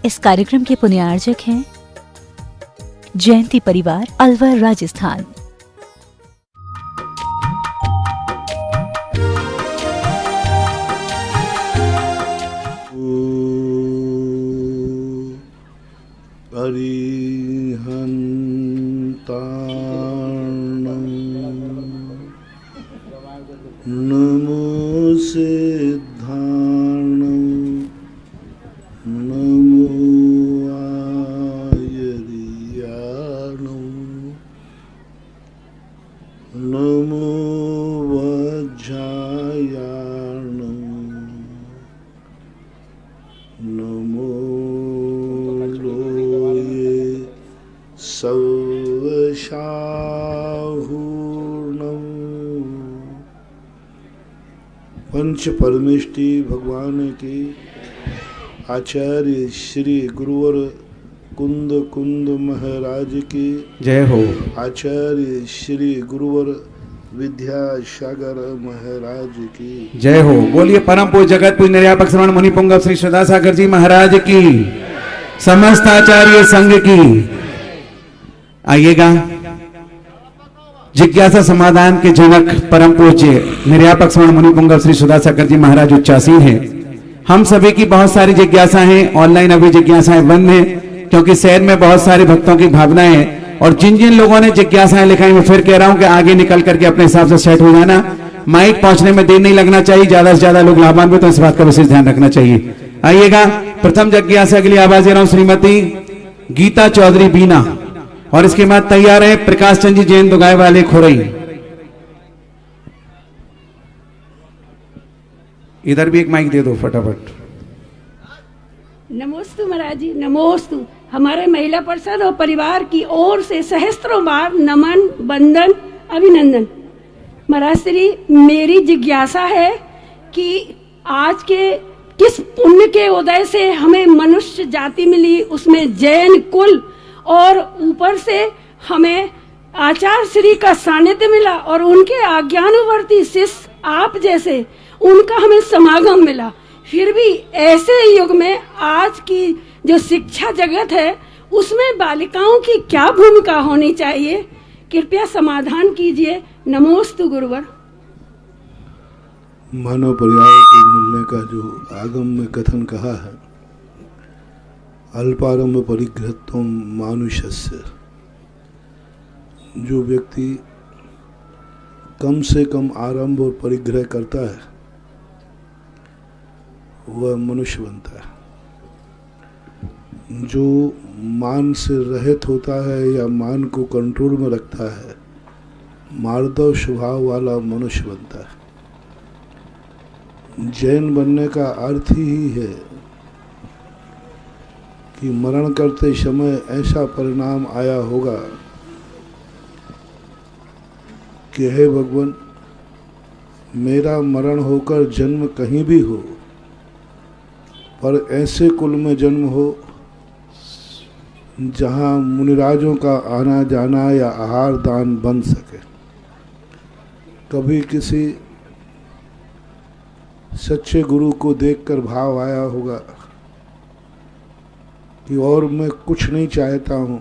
इस कार्यक्रम के पुण्यार्जक हैं जयंती परिवार, अलवर, राजस्थान। नमो सिद्धार्णं नमो आयर्याणं नमो वज्रायाणं नमो लोये सवशाहूर्णं। पंच परमेष्टि भगवान की आचार्य श्री गुरुवर कुंद कुंद महाराज की जय हो। आचार्य श्री गुरुवर विद्यासागर महाराज की जय हो। बोलिए परम पूज्य जगत पूज्य निर्यापक श्रवण मुनि पुंगव श्री सदासागर जी महाराज की, समस्त आचार्य संघ की। आइएगा, जिज्ञासा समाधान के जनक परम पूज्य निर्यापक श्रवण मुनि पुंगव श्री सदासागर जी महाराज उच्चासीन हैं। हम सभी की बहुत सारी जिज्ञासा हैं, ऑनलाइन अभी जिज्ञासाएं बंद हैं क्योंकि शहर में बहुत सारे भक्तों की भावनाएं हैं। और जिन जिन लोगों ने जिज्ञासाएं लिखाई, मैं फिर कह रहा हूं कि आगे निकल करके अपने हिसाब से सेट हो जाना। माइक पहुंचने में देर नहीं लगना चाहिए, ज्यादा से ज्यादा लोग लाभान्वित तो इस बात का विशेष ध्यान रखना चाहिए। आइएगा, प्रथम जिज्ञासा के लिए आवाज दे रहा हूं श्रीमती गीता चौधरी बीना, और इसके बाद तैयार है प्रकाश चंद जी जैन दुगाए वाले खोरई। इधर भी एक माइक दे दो फटाफट। नमोस्तु महाराज जी, नमोस्तु। हमारे महिला परिषद और परिवार की ओर से सहस्त्रों बार नमन, वंदन, अभिनंदन। महाराज श्री, मेरी जिज्ञासा है कि आज के किस पुण्य के उदय से हमें मनुष्य जाति मिली, उसमें जैन कुल, और ऊपर से हमें आचार्य श्री का सानिध्य मिला और उनके आज्ञानुवर्ती शिष्य आप जैसे उनका हमें समागम मिला। फिर भी ऐसे युग में आज की जो शिक्षा जगत है उसमें बालिकाओं की क्या भूमिका होनी चाहिए, कृपया समाधान कीजिए। नमोस्तु गुरुवर। मानव पर्याय को मिलने का जो आगम में कथन कहा है, अल्पारंभ परिग्रहत्वं मानुषस्य, जो व्यक्ति कम से कम आरंभ और परिग्रह करता है वह मनुष्य बनता है। जो मान से रहित होता है या मान को कंट्रोल में रखता है, मार्दव स्वभाव वाला मनुष्य बनता है। जैन बनने का अर्थ ही है कि मरण करते समय ऐसा परिणाम आया होगा कि हे भगवान, मेरा मरण होकर जन्म कहीं भी हो, पर ऐसे कुल में जन्म हो जहाँ मुनिराजों का आना जाना या आहार दान बन सके। कभी किसी सच्चे गुरु को देखकर भाव आया होगा कि और मैं कुछ नहीं चाहता हूँ,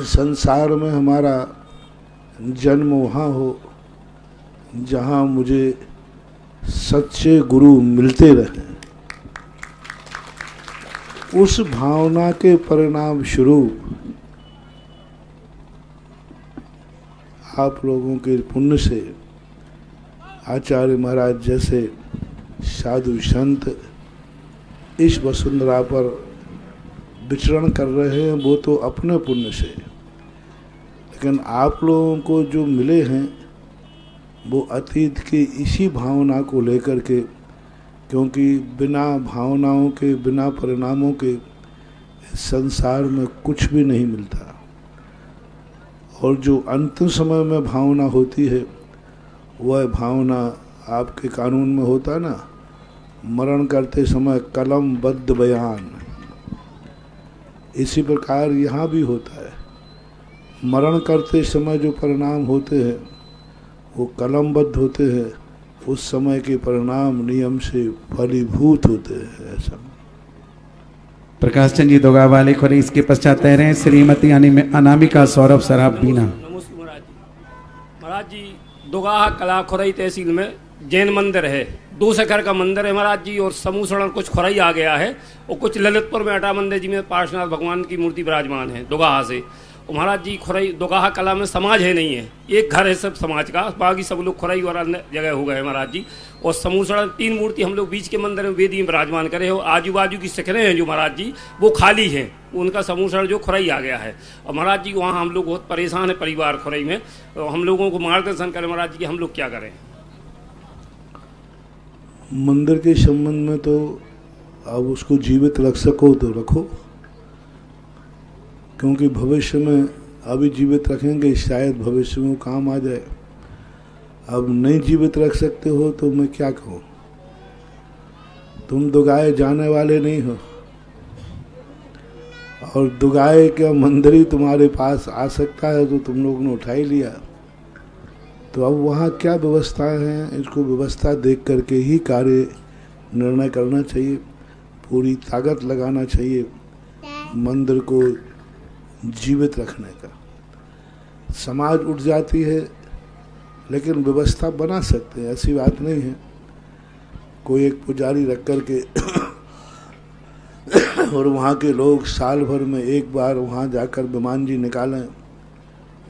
संसार में हमारा जन्म वहाँ हो जहाँ मुझे सच्चे गुरु मिलते रहे। उस भावना के परिणाम स्वरूप आप लोगों के पुण्य से आचार्य महाराज जैसे साधु संत इस वसुंधरा पर विचरण कर रहे हैं, वो तो अपने पुण्य से, लेकिन आप लोगों को जो मिले हैं वो अतीत की इसी भावना को लेकर के, क्योंकि बिना भावनाओं के, बिना परिणामों के संसार में कुछ भी नहीं मिलता। और जो अंतिम समय में भावना होती है वह भावना आपके कानून में होता है ना, मरण करते समय कलमबद्ध बयान, इसी प्रकार यहाँ भी होता है। मरण करते समय जो परिणाम होते हैं वो कलमबद्ध होते हैं, उस समय के परिणाम नियम से फलीभूत होते हैं। ऐसा प्रकाश चंद जी दोगा वाले खोरे। इसके पश्चात तय रहे श्रीमती अनामिका सौरभ सराब बीना। नमस्ते महाराज जी। महाराज जी दोगाहा कला खुरई तहसील में जैन मंदिर है, 2 शिखर का मंदिर है महाराज जी, और समूसरण कुछ खुरई आ गया है, और कुछ ललितपुर में अटा मंदिर जी में पार्श्वनाथ भगवान की मूर्ति विराजमान है दोगाहा से। और महाराज जी खुरई दोगाहा कला में समाज है नहीं है, एक घर है सब समाज का, बाकी सब लोग खुरई और अन्य जगह हो गए महाराज जी। और समूसरण 3 मूर्ति हम लोग बीच के मंदिर में वेदी में विराजमान करे हो, आजू बाजू की शिखरें हैं जो महाराज जी वो खाली हैं, उनका समूसरण जो खुरई आ गया है। और महाराज जी वहाँ हम लोग बहुत परेशान है परिवार खुरई में, तो हम लोगों को मार्गदर्शन करें महाराज जी कि हम लोग क्या करें। मंदिर के संबंध में तो आप उसको जीवित रख सको तो रखो, क्योंकि भविष्य में अभी जीवित रखेंगे शायद भविष्य में काम आ जाए। अब नहीं जीवित रख सकते हो तो मैं क्या कहूँ, तुम दुगाए जाने वाले नहीं हो, और दुगाए का मंदिर ही तुम्हारे पास आ सकता है तो तुम लोग ने उठा ही लिया। तो अब वहाँ क्या व्यवस्थाएं हैं, इसको व्यवस्था देख करके ही कार्य निर्णय करना चाहिए, पूरी ताकत लगाना चाहिए मंदिर को जीवित रखने का। समाज उठ जाती है लेकिन व्यवस्था बना सकते हैं, ऐसी बात नहीं है। कोई एक पुजारी रख करके और वहाँ के लोग साल भर में एक बार वहाँ जाकर विमान जी निकालें,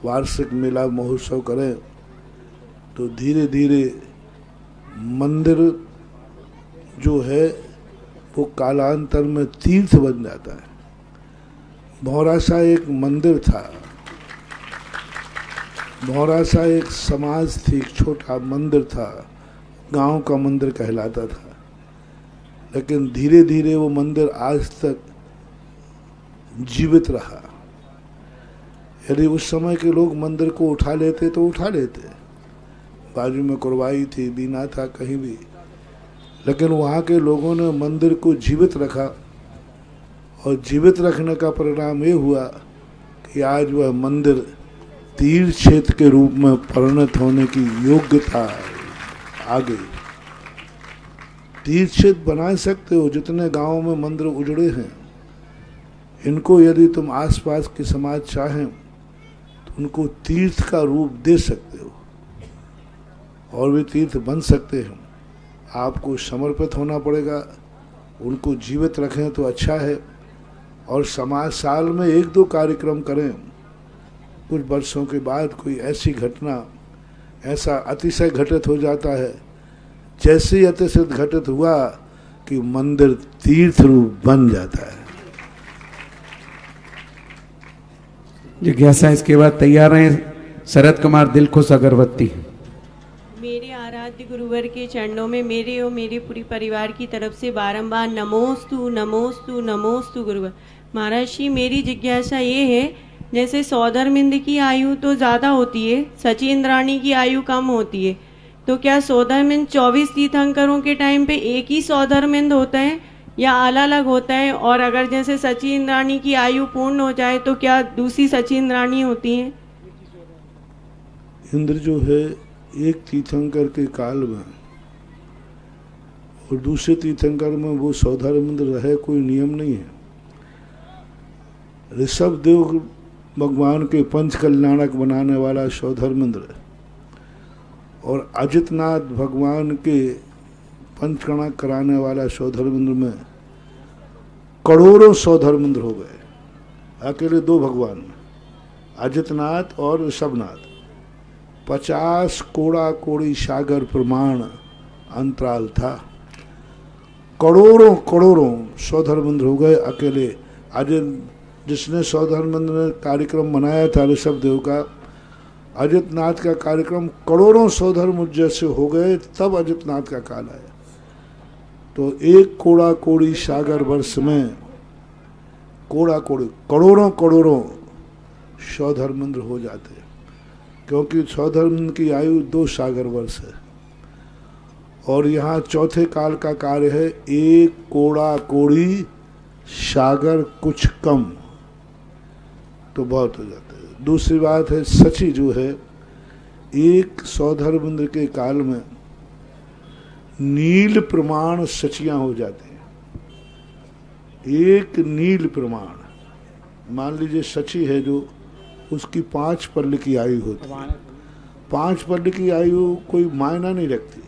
वार्षिक मेला महोत्सव करें, तो धीरे धीरे मंदिर जो है वो कालांतर में तीर्थ बन जाता है। भौरासा एक मंदिर था, भौरासा एक समाज थी, एक छोटा मंदिर था, गांव का मंदिर कहलाता था, लेकिन धीरे धीरे वो मंदिर आज तक जीवित रहा। यदि उस समय के लोग मंदिर को उठा लेते तो उठा लेते, बाजू में कुरवाई थी, बीना था, कहीं भी, लेकिन वहाँ के लोगों ने मंदिर को जीवित रखा, और जीवित रखने का परिणाम ये हुआ कि आज वह मंदिर तीर्थ क्षेत्र के रूप में परिणत होने की योग्यता आ गई। तीर्थ क्षेत्र बना सकते हो, जितने गांवों में मंदिर उजड़े हैं, इनको यदि तुम आसपास के समाज चाहें तो उनको तीर्थ का रूप दे सकते हो, और वे तीर्थ बन सकते हैं। आपको समर्पित होना पड़ेगा, उनको जीवित रखें तो अच्छा है, और समाज साल में 1-2 कार्यक्रम करें। कुछ वर्षों के बाद कोई ऐसी घटना, ऐसा अतिशय घटित हो जाता है, जैसे ही अतिशय घटित हुआ कि मंदिर तीर्थ रूप बन जाता है। जिज्ञासा इसके बाद तैयार हैं शरद कुमार दिलखुश अगरबत्ती। मेरे आराध्य गुरुवर के चरणों में मेरे और मेरे पूरी परिवार की तरफ से बारंबार नमोस्तु नमोस्तु नमोस्तु गुरुवर। महाराज जी मेरी जिज्ञासा ये है, जैसे सौधर्मिंद की आयु तो ज़्यादा होती है, सचिंद्राणी की आयु कम होती है, तो क्या सौधर्मिंद 24 तीर्थंकरों के टाइम पे एक ही सौधर्मिंद होता है या अलग अलग होता है? और अगर जैसे सचिंद्राणी की आयु पूर्ण हो जाए तो क्या दूसरी सचिंद्राणी होती हैं? इंद्र जो है एक तीर्थंकर के काल में और दूसरे तीर्थंकर में वो सौधर्मिंद रहे, कोई नियम नहीं है। ऋषभ देव भगवान के पंच कल्याणक बनाने वाला सौधर्मिंद्र, और अजितनाथ भगवान के पंचकणक कराने वाला सौधर्मिंद्र में करोड़ों सौधर्मिंद्र हो गए, अकेले 2 भगवान में, अजितनाथ और ऋषभनाथ। 50 कोड़ा कोड़ी सागर प्रमाण अंतराल था, करोड़ों करोड़ों सौधर्मिंद्र हो गए अकेले। अजित जिसने सौधर्मिंद्र ने कार्यक्रम बनाया था ऋषभ देव का, अजितनाथ का कार्यक्रम करोड़ों सौधर्मिंद्र जैसे हो गए, तब अजितनाथ का काल आया। तो 1 कोड़ा कोड़ी सागर वर्ष में कोड़ा कोड़ी करोड़ों करोड़ों सौधर्मिंद्र हो जाते, क्योंकि सौधर्मिंद्र की आयु 2 सागर वर्ष है। और यहाँ चौथे काल का कार्य है 1 कोड़ा कोड़ी सागर कुछ कम, तो बहुत हो जाता है। दूसरी बात है सची जो है, एक सौधर्मिंद्र के काल में नील प्रमाण सचियां हो जाते हैं। एक नील प्रमाण, मान लीजिए सची है जो, उसकी 5 पल्ल की आयु होती है। 5 पल्ल की आयु कोई मायना नहीं रखती।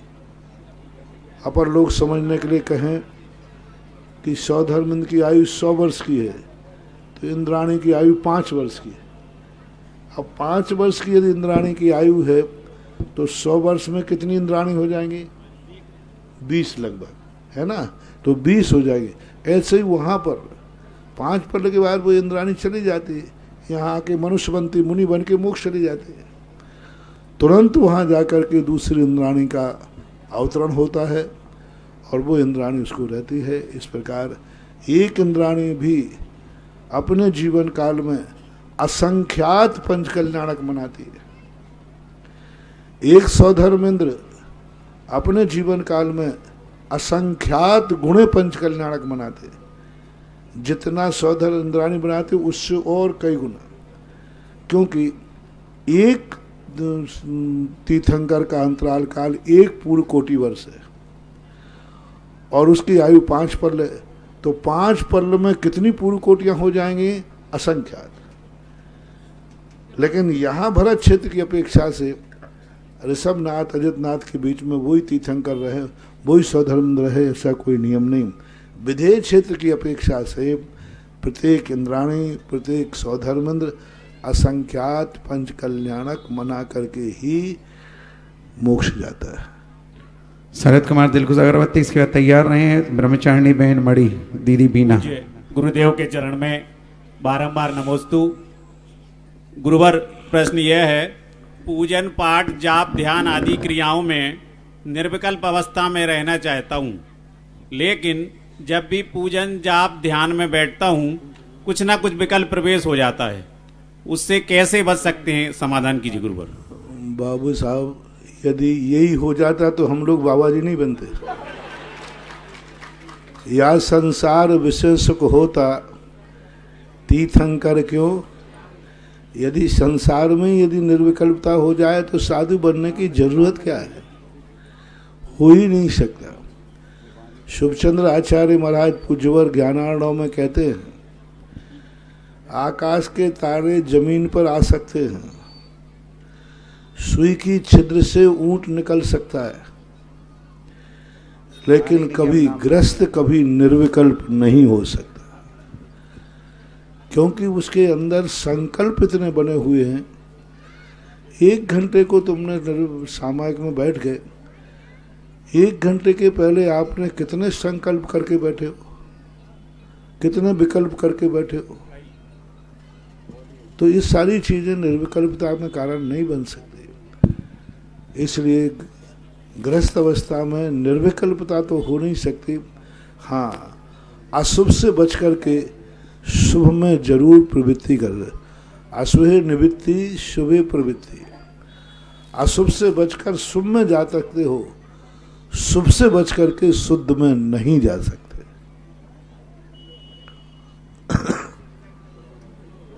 अपर लोग समझने के लिए कहें कि सौधर्मिंद की आयु 100 वर्ष की है, तो इंद्राणी की आयु 5 वर्ष की है। अब 5 वर्ष की यदि इंद्राणी की आयु है तो 100 वर्ष में कितनी इंद्राणी हो जाएंगी? 20 लगभग, है ना? तो 20 हो जाएगी। ऐसे ही वहाँ पर 5 पल्ल के बाद वो इंद्राणी चली जाती है, यहाँ आके मनुष्य बनती, मुनि बन के मोक्ष चली जाती है। तुरंत वहाँ जाकर के दूसरी इंद्राणी का अवतरण होता है और वो इंद्राणी उसको रहती है। इस प्रकार एक इंद्राणी भी अपने जीवन काल में असंख्यात पंचकल्याणक मनाती है। एक सौधर्मेंद्र अपने जीवन काल में असंख्यात गुणे पंचकल्याणक मनाते, जितना सौधर इंद्राणी बनाते उससे और कई गुना। क्योंकि एक तीर्थंकर का अंतराल काल 1 पूर्ण कोटि वर्ष है और उसकी आयु 5 पल्ल है, तो 5 पल्ल में कितनी पूर्ण कोटियां हो जाएंगी? असंख्यात। लेकिन यहाँ भरत क्षेत्र की अपेक्षा से ऋषभनाथ अजितनाथ के बीच में वही तीर्थंकर रहे, वही सौधर्म रहे, ऐसा कोई नियम नहीं। विधेय क्षेत्र की अपेक्षा से प्रत्येक इंद्राणी, प्रत्येक सौधर्मेंद्र असंख्यात पंचकल्याणक मना करके ही मोक्ष जाता है। शरद कुमार दिलखुश अगरबत्ती, इसके बाद तैयार रहे हैं ब्रह्मचारिणी बहन मणि दीदी बीना। गुरुदेव के चरण में बारंबार नमोस्तु। गुरुवर, प्रश्न यह है, पूजन पाठ जाप ध्यान आदि क्रियाओं में निर्विकल्प अवस्था में रहना चाहता हूँ, लेकिन जब भी पूजन जाप ध्यान में बैठता हूँ कुछ ना कुछ विकल्प प्रवेश हो जाता है, उससे कैसे बच सकते हैं? समाधान कीजिए गुरुवर। बाबू साहब, यदि यही हो जाता तो हम लोग बाबा जी नहीं बनते। या संसार विषय सुख होता तीर्थंकर क्यों? यदि संसार में यदि निर्विकल्पता हो जाए तो साधु बनने की जरूरत क्या है? हो ही नहीं सकता। शुभचंद्र आचार्य महाराज पूज्यवर ज्ञानार्णव में कहते हैं, आकाश के तारे जमीन पर आ सकते हैं, सुई की छिद्र से ऊंट निकल सकता है, लेकिन कभी ग्रस्त, कभी निर्विकल्प नहीं हो सकता, क्योंकि उसके अंदर संकल्प इतने बने हुए हैं। 1 घंटे को तुमने सामायिक में बैठ गए, 1 घंटे के पहले आपने कितने संकल्प करके बैठे हो, कितने विकल्प करके बैठे हो। तो ये सारी चीजें निर्विकल्पता में कारण नहीं बन सकती। इसलिए गृहस्थ अवस्था में निर्विकल्पता तो हो नहीं सकती। हाँ, अशुभ से बच करके शुभ में जरूर प्रवृत्ति कर। अशुभे निवृत्ति, शुभे प्रवृत्ति। अशुभ से बचकर शुभ में जा सकते हो, शुभ से बच करके शुद्ध में नहीं जा सकते।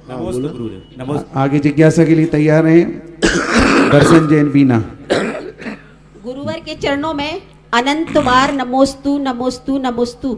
नमोस्तु गुरुदेव। नमोस्तु। आगे जिज्ञासा के लिए तैयार हैं दर्शन जैन बीना। गुरुवर के चरणों में अनंत बार नमोस्तु नमोस्तु नमोस्तु।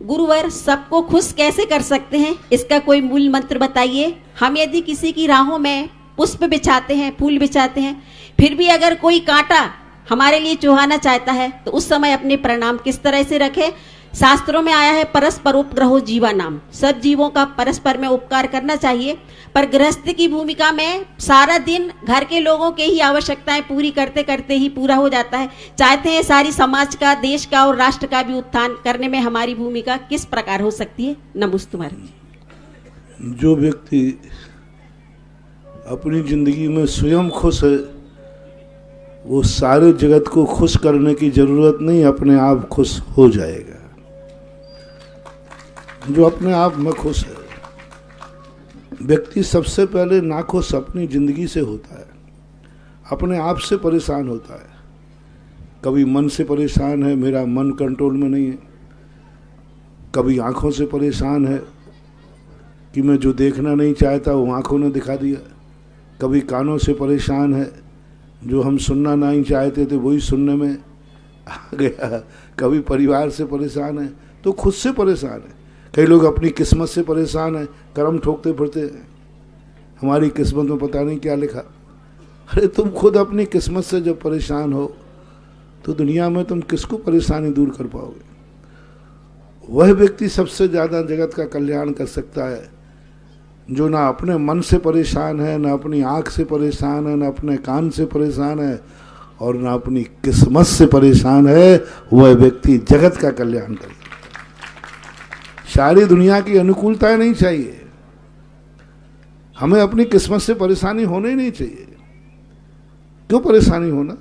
गुरुवर, सबको खुश कैसे कर सकते हैं, इसका कोई मूल मंत्र बताइए। हम यदि किसी की राहों में पुष्प बिछाते हैं, फूल बिछाते हैं, फिर भी अगर कोई कांटा हमारे लिए चुहाना चाहता है तो उस समय अपने प्रणाम किस तरह से रखें? शास्त्रों में आया है परस्पर उपग्रहो जीवा नाम, सब जीवों का परस्पर में उपकार करना चाहिए। पर गृहस्थ की भूमिका में सारा दिन घर के लोगों के ही आवश्यकताएं पूरी करते करते ही पूरा हो जाता है। चाहते हैं सारी समाज का, देश का और राष्ट्र का भी उत्थान करने में हमारी भूमिका किस प्रकार हो सकती है? नमोस्तु महाराज। जो व्यक्ति अपनी जिंदगी में स्वयं खुश है, वो सारे जगत को खुश करने की जरूरत नहीं, अपने आप खुश हो जाएगा। जो अपने आप में खुश है, व्यक्ति सबसे पहले नाखुश अपनी जिंदगी से होता है, अपने आप से परेशान होता है। कभी मन से परेशान है, मेरा मन कंट्रोल में नहीं है। कभी आंखों से परेशान है कि मैं जो देखना नहीं चाहता वो आंखों ने दिखा दिया। कभी कानों से परेशान है, जो हम सुनना नहीं चाहते थे वही सुनने में आ गया, कभी परिवार से परेशान है तो खुद से परेशान है। कई लोग अपनी किस्मत से परेशान है, कर्म ठोकते फिरते हैं, हमारी किस्मत में पता नहीं क्या लिखा। अरे तुम खुद अपनी किस्मत से जब परेशान हो तो दुनिया में तुम किसको परेशानी दूर कर पाओगे? वह व्यक्ति सबसे ज़्यादा जगत का कल्याण कर सकता है जो ना अपने मन से परेशान है, ना अपनी आँख से परेशान है, ना अपने कान से परेशान है और ना अपनी किस्मत से परेशान है। वह व्यक्ति जगत का कल्याण करता है। सारी दुनिया की अनुकूलताएं नहीं चाहिए, हमें अपनी किस्मत से परेशानी होने ही नहीं चाहिए। क्यों परेशानी होना?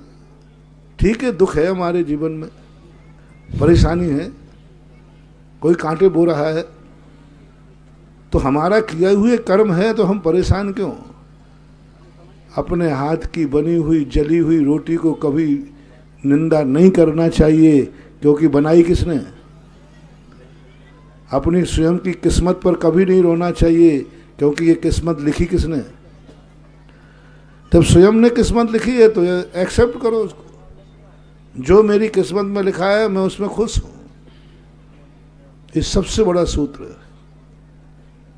ठीक है, दुख है हमारे जीवन में, परेशानी है, कोई कांटे बो रहा है, तो हमारा किया हुए कर्म है तो हम परेशान क्यों? अपने हाथ की बनी हुई जली हुई रोटी को कभी निंदा नहीं करना चाहिए, क्योंकि बनाई किसने? अपनी स्वयं की किस्मत पर कभी नहीं रोना चाहिए, क्योंकि ये किस्मत लिखी किसने? तब स्वयं ने किस्मत लिखी है तो एक्सेप्ट करो उसको। जो मेरी किस्मत में लिखा है मैं उसमें खुश हूं। ये सबसे बड़ा सूत्र है।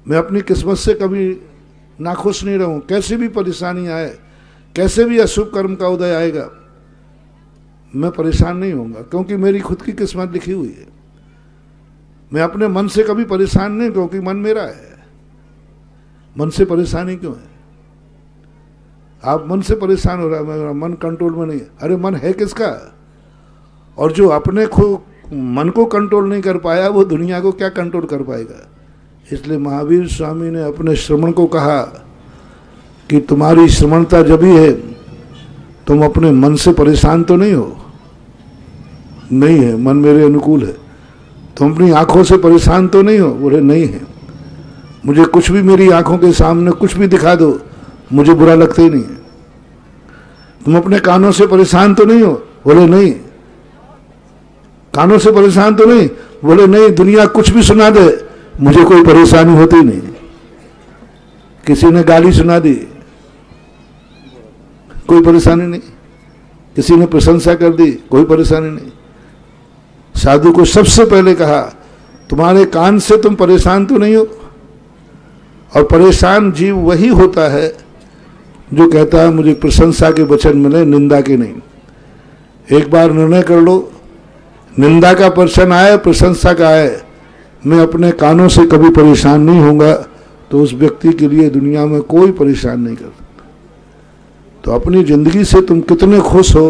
मैं अपनी किस्मत से कभी नाखुश नहीं रहूं। कैसे भी परेशानी आए, कैसे भी अशुभ कर्म का उदय आएगा, मैं परेशान नहीं होऊंगा, क्योंकि मेरी खुद की किस्मत लिखी हुई है। मैं अपने मन से कभी परेशान नहीं, क्योंकि मन मेरा है। मन से परेशानी क्यों है? आप मन से परेशान हो रहा है, मेरा मन कंट्रोल में नहीं है। अरे मन है किसका? और जो अपने मन को कंट्रोल नहीं कर पाया वो दुनिया को क्या कंट्रोल कर पाएगा? इसलिए महावीर स्वामी ने अपने श्रवण को कहा कि तुम्हारी श्रवणता जब ही है, तुम अपने मन से परेशान तो नहीं हो? नहीं है, मन मेरे अनुकूल है। तुम अपनी आंखों से परेशान तो नहीं हो? बोले नहीं है। मुझे कुछ भी मेरी आंखों के सामने कुछ भी दिखा दो, मुझे बुरा लगता ही नहीं है। तुम अपने कानों से परेशान तो नहीं हो? बोले नहीं। कानों से परेशान तो नहीं? बोले नहीं। दुनिया कुछ भी सुना दे, मुझे कोई परेशानी होती नहीं। किसी ने गाली सुना दी, कोई परेशानी नहीं। किसी ने प्रशंसा कर दी, कोई परेशानी नहीं। साधु को सबसे पहले कहा, तुम्हारे कान से तुम परेशान तो नहीं हो? और परेशान जीव वही होता है जो कहता है मुझे प्रशंसा के वचन मिले, निंदा के नहीं। एक बार निर्णय कर लो, निंदा का प्रश्न आए, प्रशंसा का आए, मैं अपने कानों से कभी परेशान नहीं होऊंगा, तो उस व्यक्ति के लिए दुनिया में कोई परेशान नहीं कर सकता। तो अपनी जिंदगी से तुम कितने खुश हो,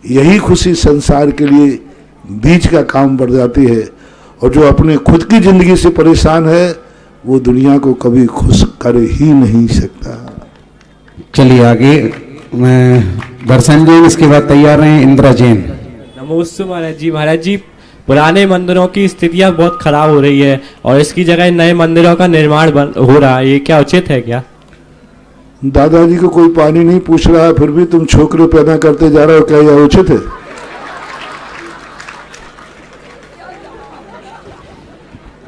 यही खुशी संसार के लिए बीज का काम बढ़ जाती है। और जो अपने खुद की जिंदगी से परेशान है वो दुनिया को कभी खुश कर ही नहीं सकता। चलिए आगे, मैं दर्शन जैन, इसके बाद तैयार हैं इंदिरा जैन। नमोस्तु महाराज जी। महाराज जी, पुराने मंदिरों की स्थितियां बहुत खराब हो रही है और इसकी जगह नए मंदिरों का निर्माण हो रहा है, ये क्या उचित है क्या? दादाजी को कोई पानी नहीं पूछ रहा है, फिर भी तुम छोकरे पैदा करते जा रहे हो, क्या यह उचित है?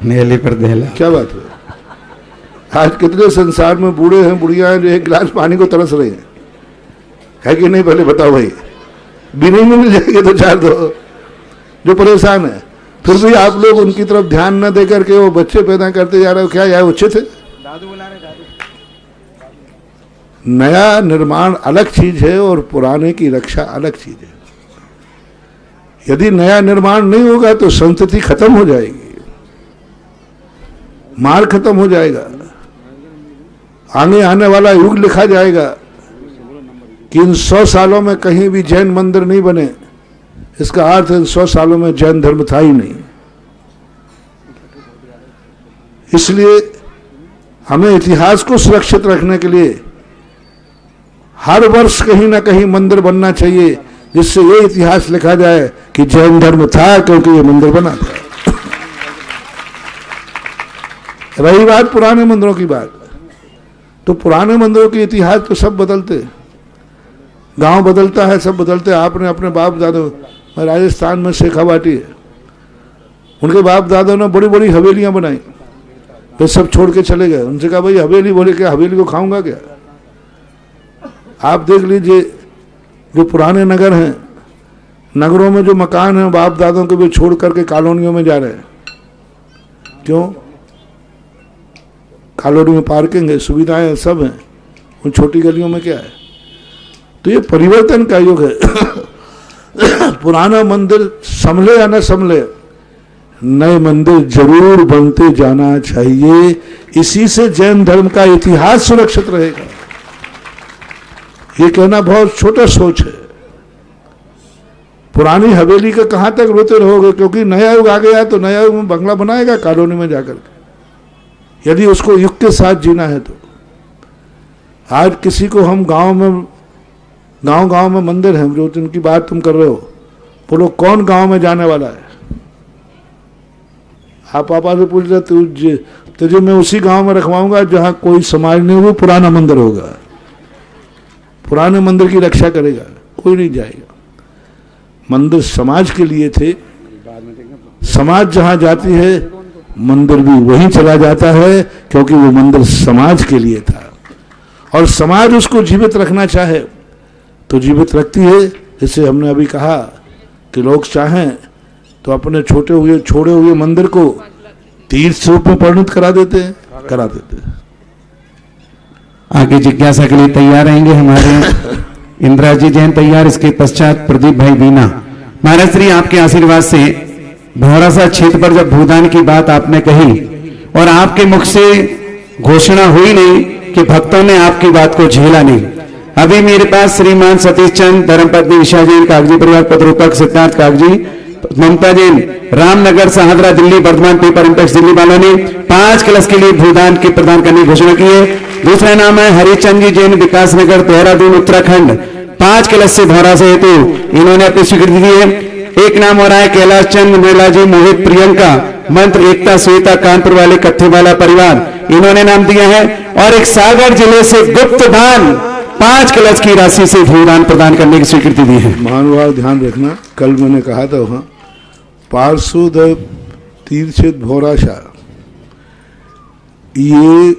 नेली पर देला, क्या बात है? आज कितने संसार में बूढ़े हैं, बुढ़िया हैं जो एक गिलास पानी को तरस रहे हैं, है कि नहीं? पहले बताओ भाई, बिना में मिल जाएंगे तो चार दो जो परेशान है, फिर भी आप लोग उनकी तरफ ध्यान न दे करके वो बच्चे पैदा करते जा रहे हो, क्या यह उचित है? दादू बुला रहे, दादू। नया निर्माण अलग चीज है और पुराने की रक्षा अलग चीज है। यदि नया निर्माण नहीं होगा तो संतति खत्म हो जाएगी, माल खत्म हो जाएगा, आगे आने वाला युग लिखा जाएगा कि इन 100 सालों में कहीं भी जैन मंदिर नहीं बने। इसका अर्थ है 100 सालों में जैन धर्म था ही नहीं। इसलिए हमें इतिहास को सुरक्षित रखने के लिए हर वर्ष कहीं ना कहीं मंदिर बनना चाहिए, जिससे ये इतिहास लिखा जाए कि जैन धर्म था क्योंकि ये मंदिर बना था। रही बात पुराने मंदिरों की बात, तो पुराने मंदिरों के इतिहास तो सब बदलते, गांव बदलता है, सब बदलते। आपने अपने बाप दादों, राजस्थान में शेखावाटी है, उनके बाप दादों ने बड़ी बड़ी हवेलियां बनाई, वे सब छोड़ के चले गए। उनसे कहा भाई हवेली, बोले क्या हवेली को खाऊंगा क्या? आप देख लीजिए जो पुराने नगर हैं नगरों में जो मकान है बाप दादों के भी छोड़ करके कॉलोनियों में जा रहे हैं। क्यों? कॉलोनी में पार्किंग है, सुविधाएं सब हैं, उन छोटी गलियों में क्या है? तो ये परिवर्तन का युग है। पुराना मंदिर संभले या न संभले, नए मंदिर जरूर बनते जाना चाहिए। इसी से जैन धर्म का इतिहास सुरक्षित रहेगा। ये कहना बहुत छोटा सोच है। पुरानी हवेली का कहां तक रोते रहोगे? क्योंकि नया युग आ गया है तो नया युग में बंगला बनाएगा कॉलोनी में जाकर के, यदि उसको युग के साथ जीना है तो। आज किसी को हम गांव में मंदिर हैं जो जिनकी बात तुम कर रहे हो, बोलो कौन गांव में जाने वाला है? आप पापा से पूछ रहे तुझे मैं उसी गांव में रखवाऊंगा जहां कोई समाज नहीं, वो पुराना मंदिर होगा, पुराने मंदिर की रक्षा करेगा, कोई नहीं जाएगा। मंदिर समाज के लिए थे, समाज जहां जाती है मंदिर भी वहीं चला जाता है, क्योंकि वो मंदिर समाज के लिए था। और समाज उसको जीवित रखना चाहे तो जीवित रखती है। जैसे हमने अभी कहा कि लोग चाहें तो अपने छोड़े हुए मंदिर को तीर्थ रूप में परिणत करा देते हैं। आगे जिज्ञासा के लिए तैयार रहेंगे हमारे इंदिराजी जैन तैयार, इसके पश्चात प्रदीप भाई बीना। महाराज श्री आपके आशीर्वाद से भौरासा क्षेत्र पर जब भूदान की बात आपने कही और आपके मुख से घोषणा हुई नहीं कि भक्तों ने आपकी बात को झेला नहीं। अभी मेरे पास श्रीमान सतीश चंद, धर्मपत्नी ईशा जैन, कागजी परिवार पत्रोपक, सिद्धार्थ कागजी, ममता जैन, रामनगर, सहादरा, दिल्ली, वर्धमान पेपर इंपेक्स दिल्ली वालों ने 5 कलश के लिए भूदान के प्रदान करने की घोषणा की है। दूसरा नाम है हरिचंद जी जैन, विकासनगर, देहरादून, उत्तराखंड, 5 कलश से भौरासा हेतु इन्होंने अपनी स्वीकृति दी है। एक नाम हो रहा है कैलाश चंद, मेला जी, मोहित, प्रियंका, मंत्र, एकता, श्वेता, कानपुर वाले कत्थेवाला परिवार, इन्होंने नाम दिया है। और एक सागर जिले से गुप्त दान 5 कलश की राशि से भूदान प्रदान करने की स्वीकृति दी है। महानुभाव ध्यान रखना, कल मैंने कहा था वहां पार्षद तीर्थ भौरासा, ये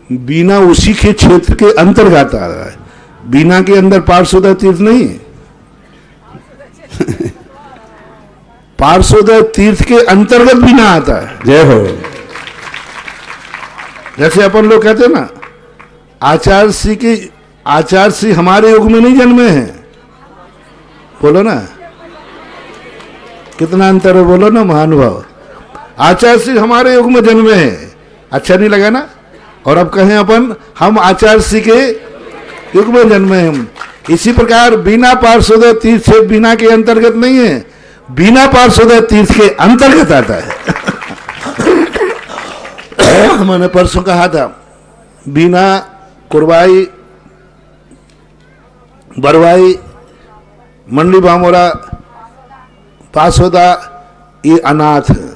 बीना उसी के क्षेत्र के अंतर्गत आ रहा है। बीना के अंदर पार्षद तीर्थ नहीं है। पार्षद तीर्थ के अंतर्गत बीना आता है। जय हो। जैसे अपन लोग कहते हैं ना, आचार्य श्री हमारे युग में नहीं जन्मे हैं, बोलो ना, कितना अंतर है, बोलो ना महानुभाव। आचार्य श्री हमारे युग में जन्मे हैं, अच्छा नहीं लगा ना? और अब कहें अपन हम आचार्य श्री के युग में जन्मे हैं। इसी प्रकार बीना पार्षद तीर्थ बीना के अंतर्गत नहीं है, बीना पार्षद तीर्थ के अंतर्गत आता है। मैंने परसों कहा था बीना, कुरवाई, बरवाई, मंडली बामोरा, पासोदा, ये अनाथ है।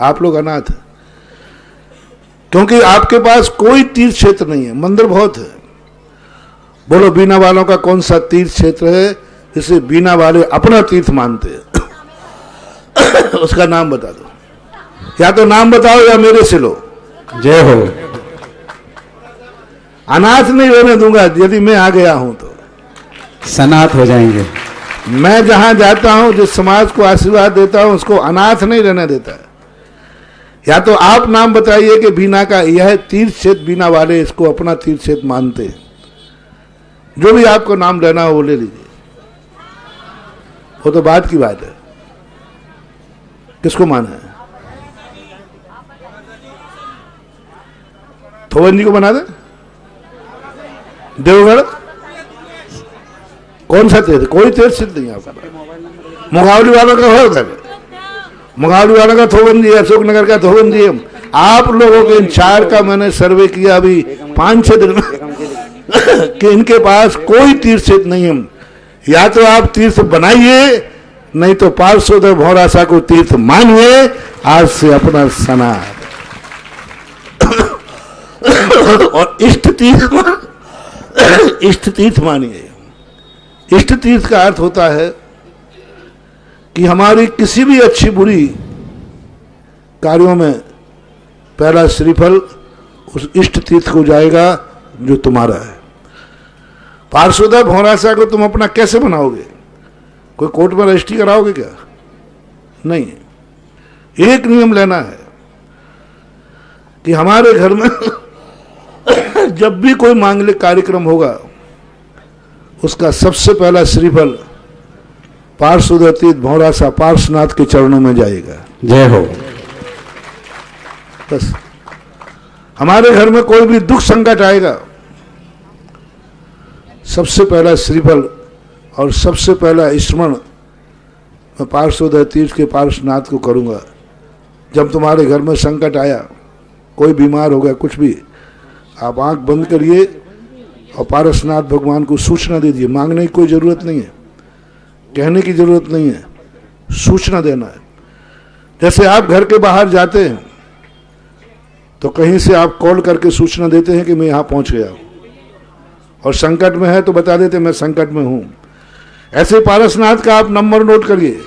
आप लोग अनाथ है क्योंकि आपके पास कोई तीर्थ क्षेत्र नहीं है, मंदिर बहुत है। बोलो बीना वालों का कौन सा तीर्थ क्षेत्र है जिसे बीना वाले अपना तीर्थ मानते हैं? उसका नाम बता दो, या तो नाम बताओ या मेरे से लो। जय हो। अनाथ नहीं रहने दूंगा, यदि मैं आ गया हूं तो सनाथ हो जाएंगे। मैं जहां जाता हूं, जिस समाज को आशीर्वाद देता हूं, उसको अनाथ नहीं रहने देता। या तो आप नाम बताइए कि बीना का यह तीर्थ क्षेत्र, बीना वाले इसको अपना तीर्थ क्षेत्र मानते हैं। जो भी आपको नाम लेना हो वो ले लीजिए, वो तो बात की बात है। किसको माना है? थोवन जी को बना दे। देवगढ़ कौन सा तीर्थ? कोई तीर्थ सिद्ध नहीं आपका। मुगावली वालों का हो उधर, मुगावली वालों का थोवन जी, अशोक नगर का थोवन जी। आप लोगों के इन 4 का मैंने सर्वे किया अभी 5-6 दिन में कि इनके पास कोई तीर्थ क्षेत्र नहीं है। या तो आप तीर्थ बनाइए, नहीं तो पार्षद भौरासा को तीर्थ मानिए। आज से अपना सनातन और इष्ट तीर्थ मानिए। इष्ट तीर्थ का अर्थ होता है कि हमारी किसी भी अच्छी बुरी कार्यों में पहला श्रीफल उस इष्ट तीर्थ को जाएगा जो तुम्हारा है। पार्षद भौरासा को तुम अपना कैसे बनाओगे? कोई कोर्ट में रजिस्ट्री कराओगे क्या? नहीं। एक नियम लेना है कि हमारे घर में जब भी कोई मांगलिक कार्यक्रम होगा उसका सबसे पहला श्रीफल पार्षदतीत भौरासा पार्श्वनाथ के चरणों में जाएगा। जय हो। बस हमारे घर में कोई भी दुख संकट आएगा, सबसे पहला श्रीफल और सबसे पहला स्मरण मैं पार्षदतीत के पार्श्वनाथ को करूंगा। जब तुम्हारे घर में संकट आया, कोई बीमार हो गया, कुछ भी, आप आंख बंद करिए और पार्श्वनाथ भगवान को सूचना दे दीजिए। मांगने की कोई जरूरत नहीं है, कहने की जरूरत नहीं है, सूचना देना है। जैसे आप घर के बाहर जाते हैं तो कहीं से आप कॉल करके सूचना देते हैं कि मैं यहाँ पहुँच गया हूँ, और संकट में है तो बता देते मैं संकट में हूँ। ऐसे पार्श्वनाथ का आप नंबर नोट करिए।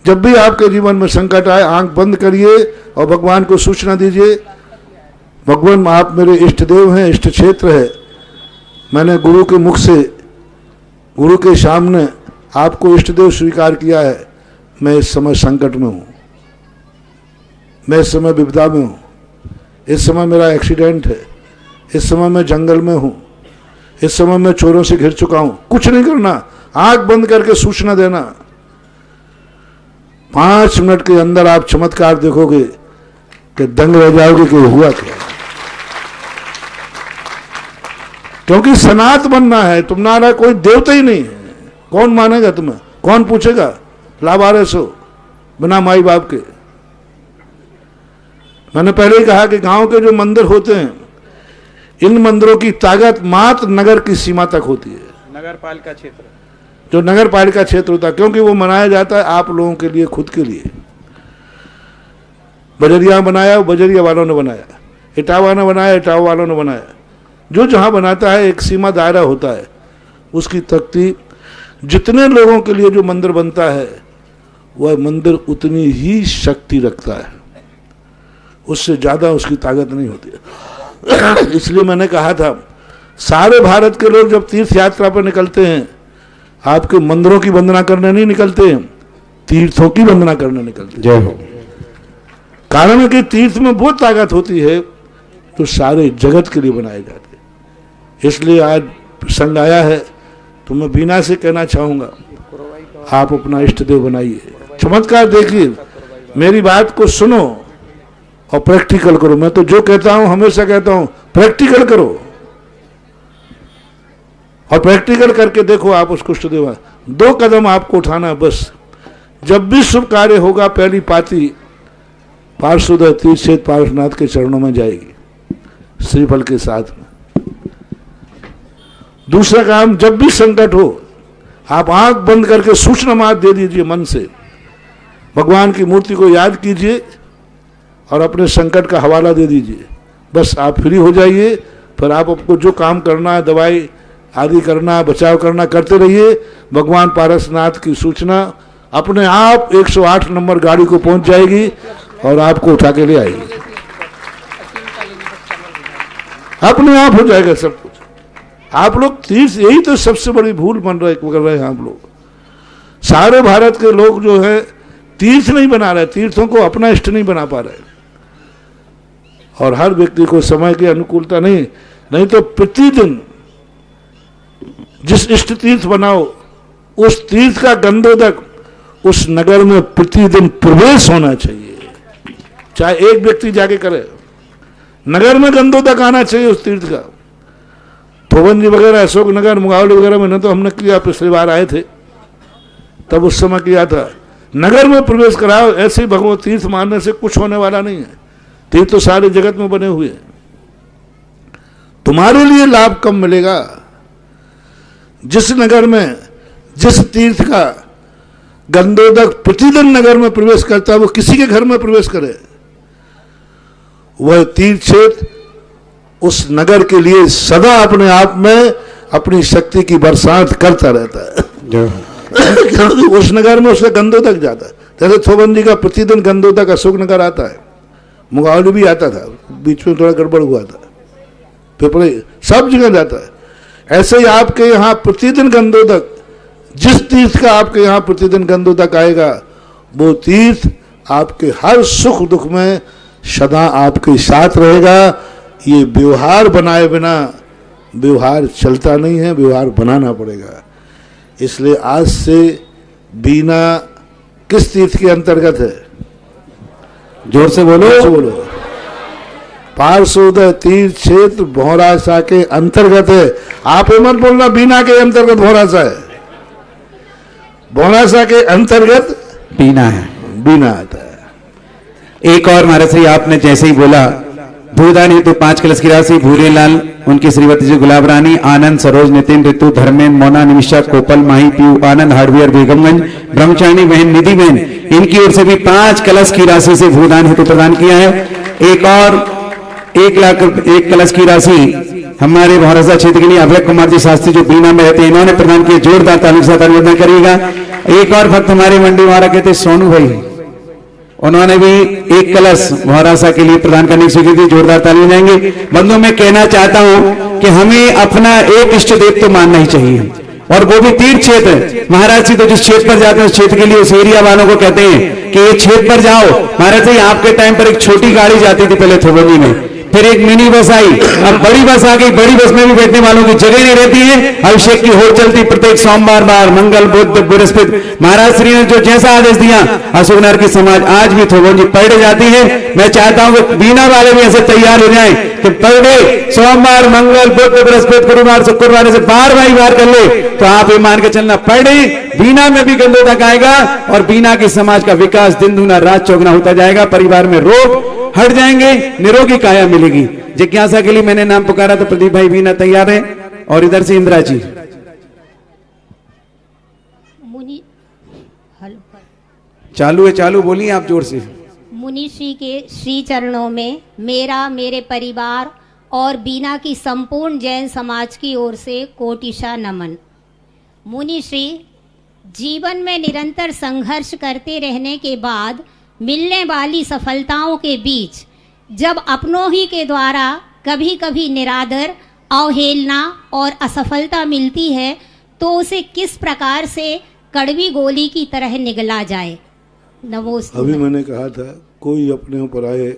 जब भी आपके जीवन में संकट आए, आंख बंद करिए और भगवान को सूचना दीजिए, भगवान आप मेरे इष्ट देव हैं, इष्ट क्षेत्र है। मैंने गुरु के मुख से, गुरु के सामने आपको इष्ट देव स्वीकार किया है। मैं इस समय संकट में हूँ, मैं इस समय विपदा में हूँ, इस समय मेरा एक्सीडेंट है, इस समय मैं जंगल में हूँ, इस समय मैं चोरों से घिर चुका हूँ। कुछ नहीं करना, आंख बंद करके सूचना देना। 5 मिनट के अंदर आप चमत्कार देखोगे कि दंग रह जाओगे कि हुआ क्या। क्योंकि सनात बनना है, तुम्हारा कोई देवता ही नहीं है। कौन मानेगा तुम्हें? कौन पूछेगा? लावारिस हो बिना माई बाप के। मैंने पहले ही कहा कि गांव के जो मंदिर होते हैं, इन मंदिरों की ताकत मात्र नगर की सीमा तक होती है। नगर पालिका क्षेत्र, जो नगर पालिका क्षेत्र होता है, क्योंकि वो मनाया जाता है आप लोगों के लिए, खुद के लिए। बजरिया बनाया, बजरिया वालों ने बनाया, इटावा ने बनाया, इटावा वालों ने बनाया। जो जहां बनाता है एक सीमा दायरा होता है, उसकी तख्ती। जितने लोगों के लिए जो मंदिर बनता है वह मंदिर उतनी ही शक्ति रखता है, उससे ज्यादा उसकी ताकत नहीं होती है। इसलिए मैंने कहा था, सारे भारत के लोग जब तीर्थ यात्रा पर निकलते हैं, आपके मंदिरों की वंदना करने नहीं निकलते हैं, तीर्थों की वंदना करने निकलते हैं। जय हो। कारण है कि तीर्थ में बहुत ताकत होती है तो सारे जगत के लिए बनाए जाते हैं। इसलिए आज प्रसंग आया है तो मैं बीना से कहना चाहूंगा, आप अपना इष्ट देव बनाइए, चमत्कार देखिए, मेरी बात को सुनो और प्रैक्टिकल करो। मैं तो जो कहता हूं, हमेशा कहता हूं, प्रैक्टिकल करो और प्रैक्टिकल करके देखो आप उसको इष्ट देव। 2 कदम आपको उठाना बस। जब भी शुभ कार्य होगा, पहली पाती पार्षदतीत से पार्श्वनाथ के चरणों में जाएगी, श्रीफल के साथ में। दूसरा काम, जब भी संकट हो, आप आंख बंद करके सूचना मात्र दे दीजिए मन से। भगवान की मूर्ति को याद कीजिए और अपने संकट का हवाला दे दीजिए। बस आप फ्री हो जाइए। फिर आप आपको जो काम करना है, दवाई आदि करना, बचाव करना, करते रहिए। भगवान पार्श्वनाथ की सूचना अपने आप 108 नंबर गाड़ी को पहुंच जाएगी और आपको उठा के ले आएगी। अपने आप हो जाएगा सब कुछ। आप लोग तीर्थ, यही तो सबसे बड़ी भूल कर रहे हैं आप लोग। सारे भारत के लोग जो है तीर्थ नहीं बना रहे, तीर्थों को अपना इष्ट नहीं बना पा रहे। और हर व्यक्ति को समय की अनुकूलता नहीं तो प्रतिदिन जिस इष्ट तीर्थ बनाओ, उस तीर्थ का गंधोदक उस नगर में प्रतिदिन प्रवेश होना चाहिए। चाहे एक व्यक्ति जाके करे, नगर में गंधोदक आना चाहिए उस तीर्थ का। थोबन जी वगैरह, अशोक नगर, मुगावली वगैरह में न तो हमने किया, पिछली बार आए थे तब उस समय किया था। नगर में प्रवेश कराओ। ऐसे भगवत तीर्थ मानने से कुछ होने वाला नहीं है। तीर्थ तो सारे जगत में बने हुए हैं। तुम्हारे लिए लाभ कम मिलेगा। जिस नगर में जिस तीर्थ का गंधोदक प्रतिदिन नगर में प्रवेश करता है, वो किसी के घर में प्रवेश करे, वह तीर्थ क्षेत्र उस नगर के लिए सदा अपने आप में अपनी शक्ति की बरसात करता रहता है। उस नगर में उसका गंधोदक जाता है। जैसे थोबन जी का प्रतिदिन गंधोदक अशोक नगर आता है, मुगावली भी आता था, बीच में थोड़ा गड़बड़ हुआ था, पिपली, सब जगह जाता है। ऐसे ही आपके यहाँ प्रतिदिन गंधोदक जिस तीर्थ का आपके यहाँ प्रतिदिन गंधोदक आएगा, वो तीर्थ आपके हर सुख दुख में सदा आपके साथ रहेगा। ये व्यवहार बनाए बिना व्यवहार चलता नहीं है, व्यवहार बनाना पड़ेगा। इसलिए आज से बीना किस तीर्थ के अंतर्गत है? जोर से बोलो। जोर से बोलो। पार्श्वोदय तीर्थ क्षेत्र भौरासा के अंतर्गत है। आप मत बोलना बीना के अंतर्गत भौरासा है, भौरासा के अंतर्गत बीना है, बीना आता है। एक और महाराज श्री आपने जैसे ही बोला भूदान हेतु 5 कलश की राशि भूरेलाल, उनकी श्रीमती जी गुलाब रानी, आनंद, सरोज, नितिन, ऋतु, धर्मेंद्र, मोना, निमिषा, कोपल, माही, पीयू, आनंद, हार्डवेयर, बेगमगंज, ब्रह्मचारिणी बहन, निधि बहन, इनकी ओर से भी 5 कलश की राशि से भूदान हेतु प्रदान किया है। एक और 1 लाख 1 कलश की राशि हमारे भौरासा क्षेत्र के लिए अभय कुमार जी शास्त्री जो बीना में रहते हैं, इन्होंने प्रदान किया। जोरदार ताली के साथ अनुमोदन करिएगा। एक और भक्त हमारे मंडी वाला कहते सोनू भाई, उन्होंने भी 1 कलश भौरासा के लिए प्रदान करने की स्वीकृति, जोरदार ताली जाएंगे। बंधुओं, मैं कहना चाहता हूं कि हमें अपना एक इष्ट देव तो मानना ही चाहिए, और वो भी तीर्थ क्षेत्र। महाराज जी तो जिस क्षेत्र पर जाते हैं उस क्षेत्र के लिए उस एरिया वालों को कहते हैं कि ये क्षेत्र पर जाओ। महाराज जी आपके टाइम पर एक छोटी गाड़ी जाती थी पहले थोबनी में, फिर एक मिनी बस आई, अब बड़ी बस आ गई। बड़ी बस में भी बैठने वालों की जगह नहीं रहती है। अभिषेक की होड़ चलती प्रत्येक सोमवार, मंगल, बुध, बृहस्पति। महाराज श्री ने जो जैसा आदेश दिया, अशोकनगर की समाज आज भी थोबनी पढ़ जाती है। मैं चाहता हूं कि बीना वाले भी ऐसे तैयार हो जाएं कि पर डे सोमवार, मंगल, बुध, बृहस्पति, गुरुवार, शुक्रवार से बार कर ले, तो आप ये मान के चलना पर डे बीना में भी गंधोदक आएगा और बीना की समाज का विकास दिन दूना रात चौगुना होता जाएगा। परिवार में रोग हट जाएंगे, निरोगी काया मिलेगी। जिज्ञासा के लिए मैंने नाम पुकारा तो प्रदीप भाई बीना तैयार है, और इधर से इंदिरा जी। मुनि चालू है, चालू बोलिए आप जोर से। मुनि श्री के श्री चरणों में मेरा, मेरे परिवार और बीना की संपूर्ण जैन समाज की ओर से कोटिशा नमन। मुनि श्री, जीवन में निरंतर संघर्ष करते रहने के बाद मिलने वाली सफलताओं के बीच जब अपनों ही के द्वारा कभी कभी निरादर, अवहेलना और असफलता मिलती है, तो उसे किस प्रकार से कड़वी गोली की तरह निगला जाए। नमोस्तु। अभी मैंने कहा था कोई अपने ऊपर आए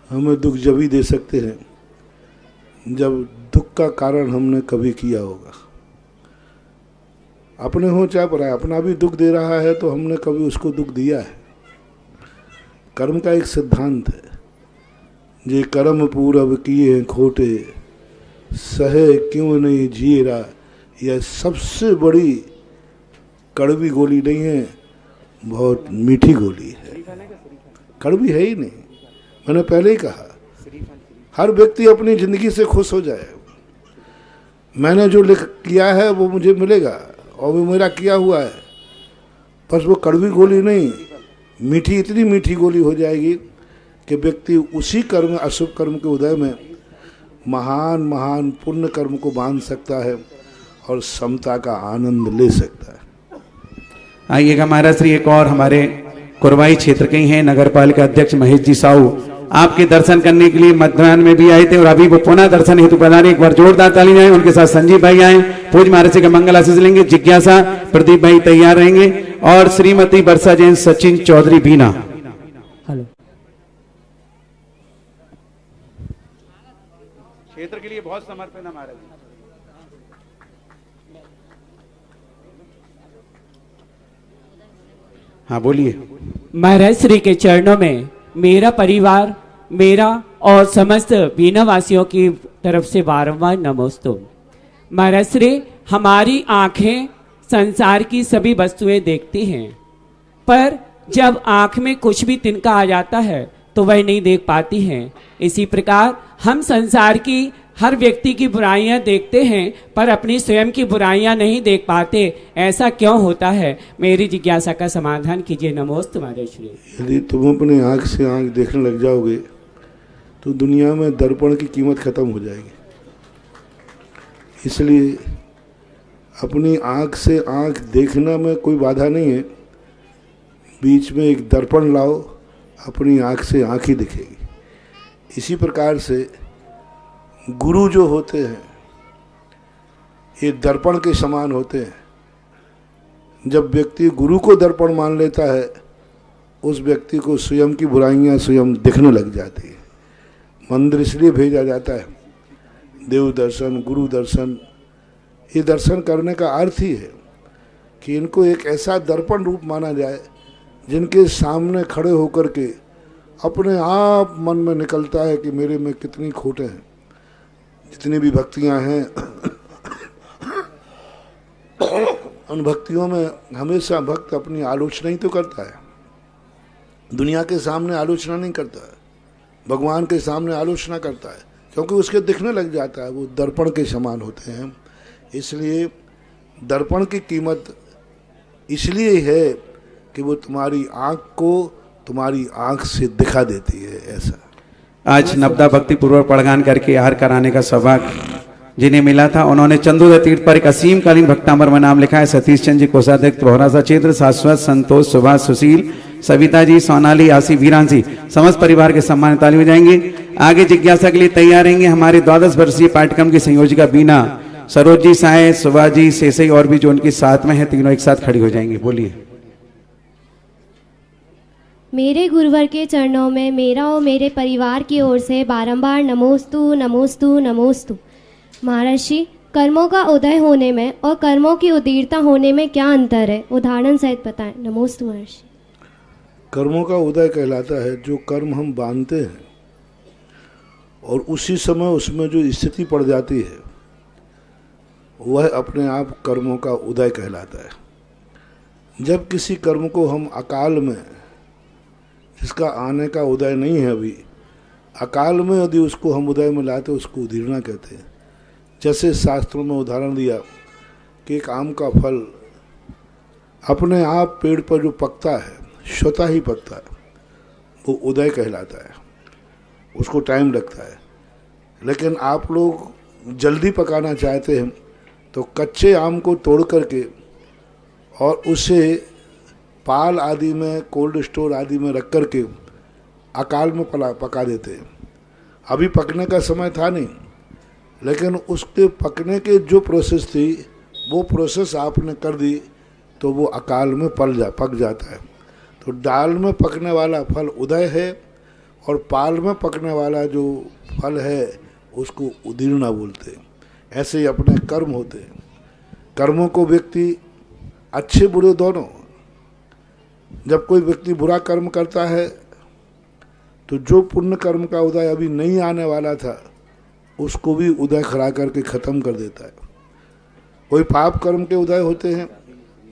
हमें दुख जब ही दे सकते हैं जब दुख का कारण हमने कभी किया होगा। अपने हो चाहे पराया, अपना भी दुख दे रहा है तो हमने कभी उसको दुख दिया है। कर्म का एक सिद्धांत है, जे कर्म पूरब किए हैं खोटे, सहे क्यों नहीं जीरा। यह सबसे बड़ी कड़वी गोली नहीं है, बहुत मीठी गोली है। कड़वी है ही नहीं। मैंने पहले ही कहा, हर व्यक्ति अपनी जिंदगी से खुश हो जाए। मैंने जो लिख किया है वो मुझे मिलेगा और वो मेरा किया हुआ है, बस वो कड़वी गोली नहीं, मीठी, इतनी मीठी गोली हो जाएगी कि व्यक्ति उसी कर्म, अशुभ कर्म के उदय में महान महान पुण्य कर्म को बांध सकता है और समता का आनंद ले सकता है। आइएगा महाराज श्री, एक और हमारे कुरवाई क्षेत्र के ही हैं नगर पालिका अध्यक्ष महेश जी साहू, आपके दर्शन करने के लिए मध्याह्न में भी आए थे और अभी वो पुनः दर्शन हेतु प्रदान। एक बार जोरदार ताली जाए। उनके साथ संजीव भाई आए, पूज महाराज का मंगल आशीष लेंगे। जिज्ञासा प्रदीप भाई तैयार रहेंगे और श्रीमती वर्षा जैन, सचिन चौधरी बीना। हेलो, क्षेत्र के लिए बहुत समर्पित है महाराज। हाँ बोलिए। महाराज श्री के चरणों में मेरा परिवार, मेरा और समस्त बीना वासियों की तरफ से बारंबार नमोस्तु। महाराज श्री, हमारी आंखें संसार की सभी वस्तुएं देखती हैं, पर जब आंख में कुछ भी तिनका आ जाता है तो वह नहीं देख पाती हैं। इसी प्रकार हम संसार की हर व्यक्ति की बुराइयां देखते हैं पर अपनी स्वयं की बुराइयां नहीं देख पाते। ऐसा क्यों होता है? मेरी जिज्ञासा का समाधान कीजिए। नमोस्तु महाराज श्री। यदि तुम अपने आँख से आँख देखने लग जाओगे तो दुनिया में दर्पण की कीमत खत्म हो जाएगी। इसलिए अपनी आँख से आँख देखना में कोई बाधा नहीं है, बीच में एक दर्पण लाओ, अपनी आँख से आँख ही दिखेगी। इसी प्रकार से गुरु जो होते हैं ये दर्पण के समान होते हैं। जब व्यक्ति गुरु को दर्पण मान लेता है, उस व्यक्ति को स्वयं की बुराइयां स्वयं दिखने लग जाती है। मंदिर इसलिए भेजा जाता है, देव दर्शन, गुरु दर्शन, ये दर्शन करने का अर्थ ही है कि इनको एक ऐसा दर्पण रूप माना जाए जिनके सामने खड़े होकर के अपने आप मन में निकलता है कि मेरे में कितनी खोटें हैं। जितनी भी भक्तियां हैं उन भक्तियों में हमेशा भक्त अपनी आलोचना ही तो करता है, दुनिया के सामने आलोचना नहीं करता है, भगवान के सामने आलोचना करता है, क्योंकि उसके दिखने लग जाता है, वो दर्पण के समान होते हैं। इसलिए दर्पण की कीमत इसलिए है कि वो तुम्हारी आँख को तुम्हारी आँख से दिखा देती है। ऐसा आज नवदा भक्ति पूर्वक पड़गान करके आहार कराने का सौभाग्य जिन्हें मिला था, उन्होंने चंदोदय तीर्थ पर एक असीम कालीन भक्तामर में नाम लिखा है। सतीश चंद्र जी कोषाध्यक्ष भौरासा क्षेत्र, शाश्वत, संतोष, सुभाष, सुशील, सविता जी, सोनाली, आसी, वीरांशी, समस्त परिवार के सम्मान ताली में जाएंगे। आगे जिज्ञासा के लिए तैयार रहेंगे हमारे 12 वर्षीय पाठ्यक्रम की संयोजिका बीना, सरोज जी, साय, सुभा जी, शेषई और भी जो उनके साथ में है, तीनों एक साथ खड़ी हो जाएंगे। बोलिए। मेरे गुरुवर के चरणों में मेरा और मेरे परिवार की ओर से बारंबार नमोस्तु नमोस्तु नमोस्तु। महर्षि, कर्मों का उदय होने में और कर्मों की उदीरता होने में क्या अंतर है, उदाहरण सहित बताएं। नमोस्तु महर्षि। कर्मों का उदय कहलाता है जो कर्म हम बांधते हैं और उसी समय उसमें जो स्थिति पड़ जाती है वह अपने आप कर्मों का उदय कहलाता है। जब किसी कर्म को हम अकाल में, जिसका आने का उदय नहीं है अभी, अकाल में यदि उसको हम उदय में लाते उसको उदीरना कहते हैं। जैसे शास्त्रों में उदाहरण दिया कि एक आम का फल अपने आप पेड़ पर जो पकता है, स्वतः ही पकता है, वो उदय कहलाता है, उसको टाइम लगता है। लेकिन आप लोग जल्दी पकाना चाहते हैं तो कच्चे आम को तोड़ करके और उसे पाल आदि में, कोल्ड स्टोर आदि में रख करके अकाल में पका देते हैं। अभी पकने का समय था नहीं, लेकिन उसके पकने के जो प्रोसेस थी वो प्रोसेस आपने कर दी तो वो अकाल में पक जाता है। तो डाल में पकने वाला फल उदय है और पाल में पकने वाला जो फल है उसको उदीरना बोलते हैं। ऐसे ही अपने कर्म होते हैं। कर्मों को व्यक्ति अच्छे बुरे दोनों, जब कोई व्यक्ति बुरा कर्म करता है तो जो पुण्य कर्म का उदय अभी नहीं आने वाला था उसको भी उदय खड़ा करके ख़त्म कर देता है। कोई पाप कर्म के उदय होते हैं,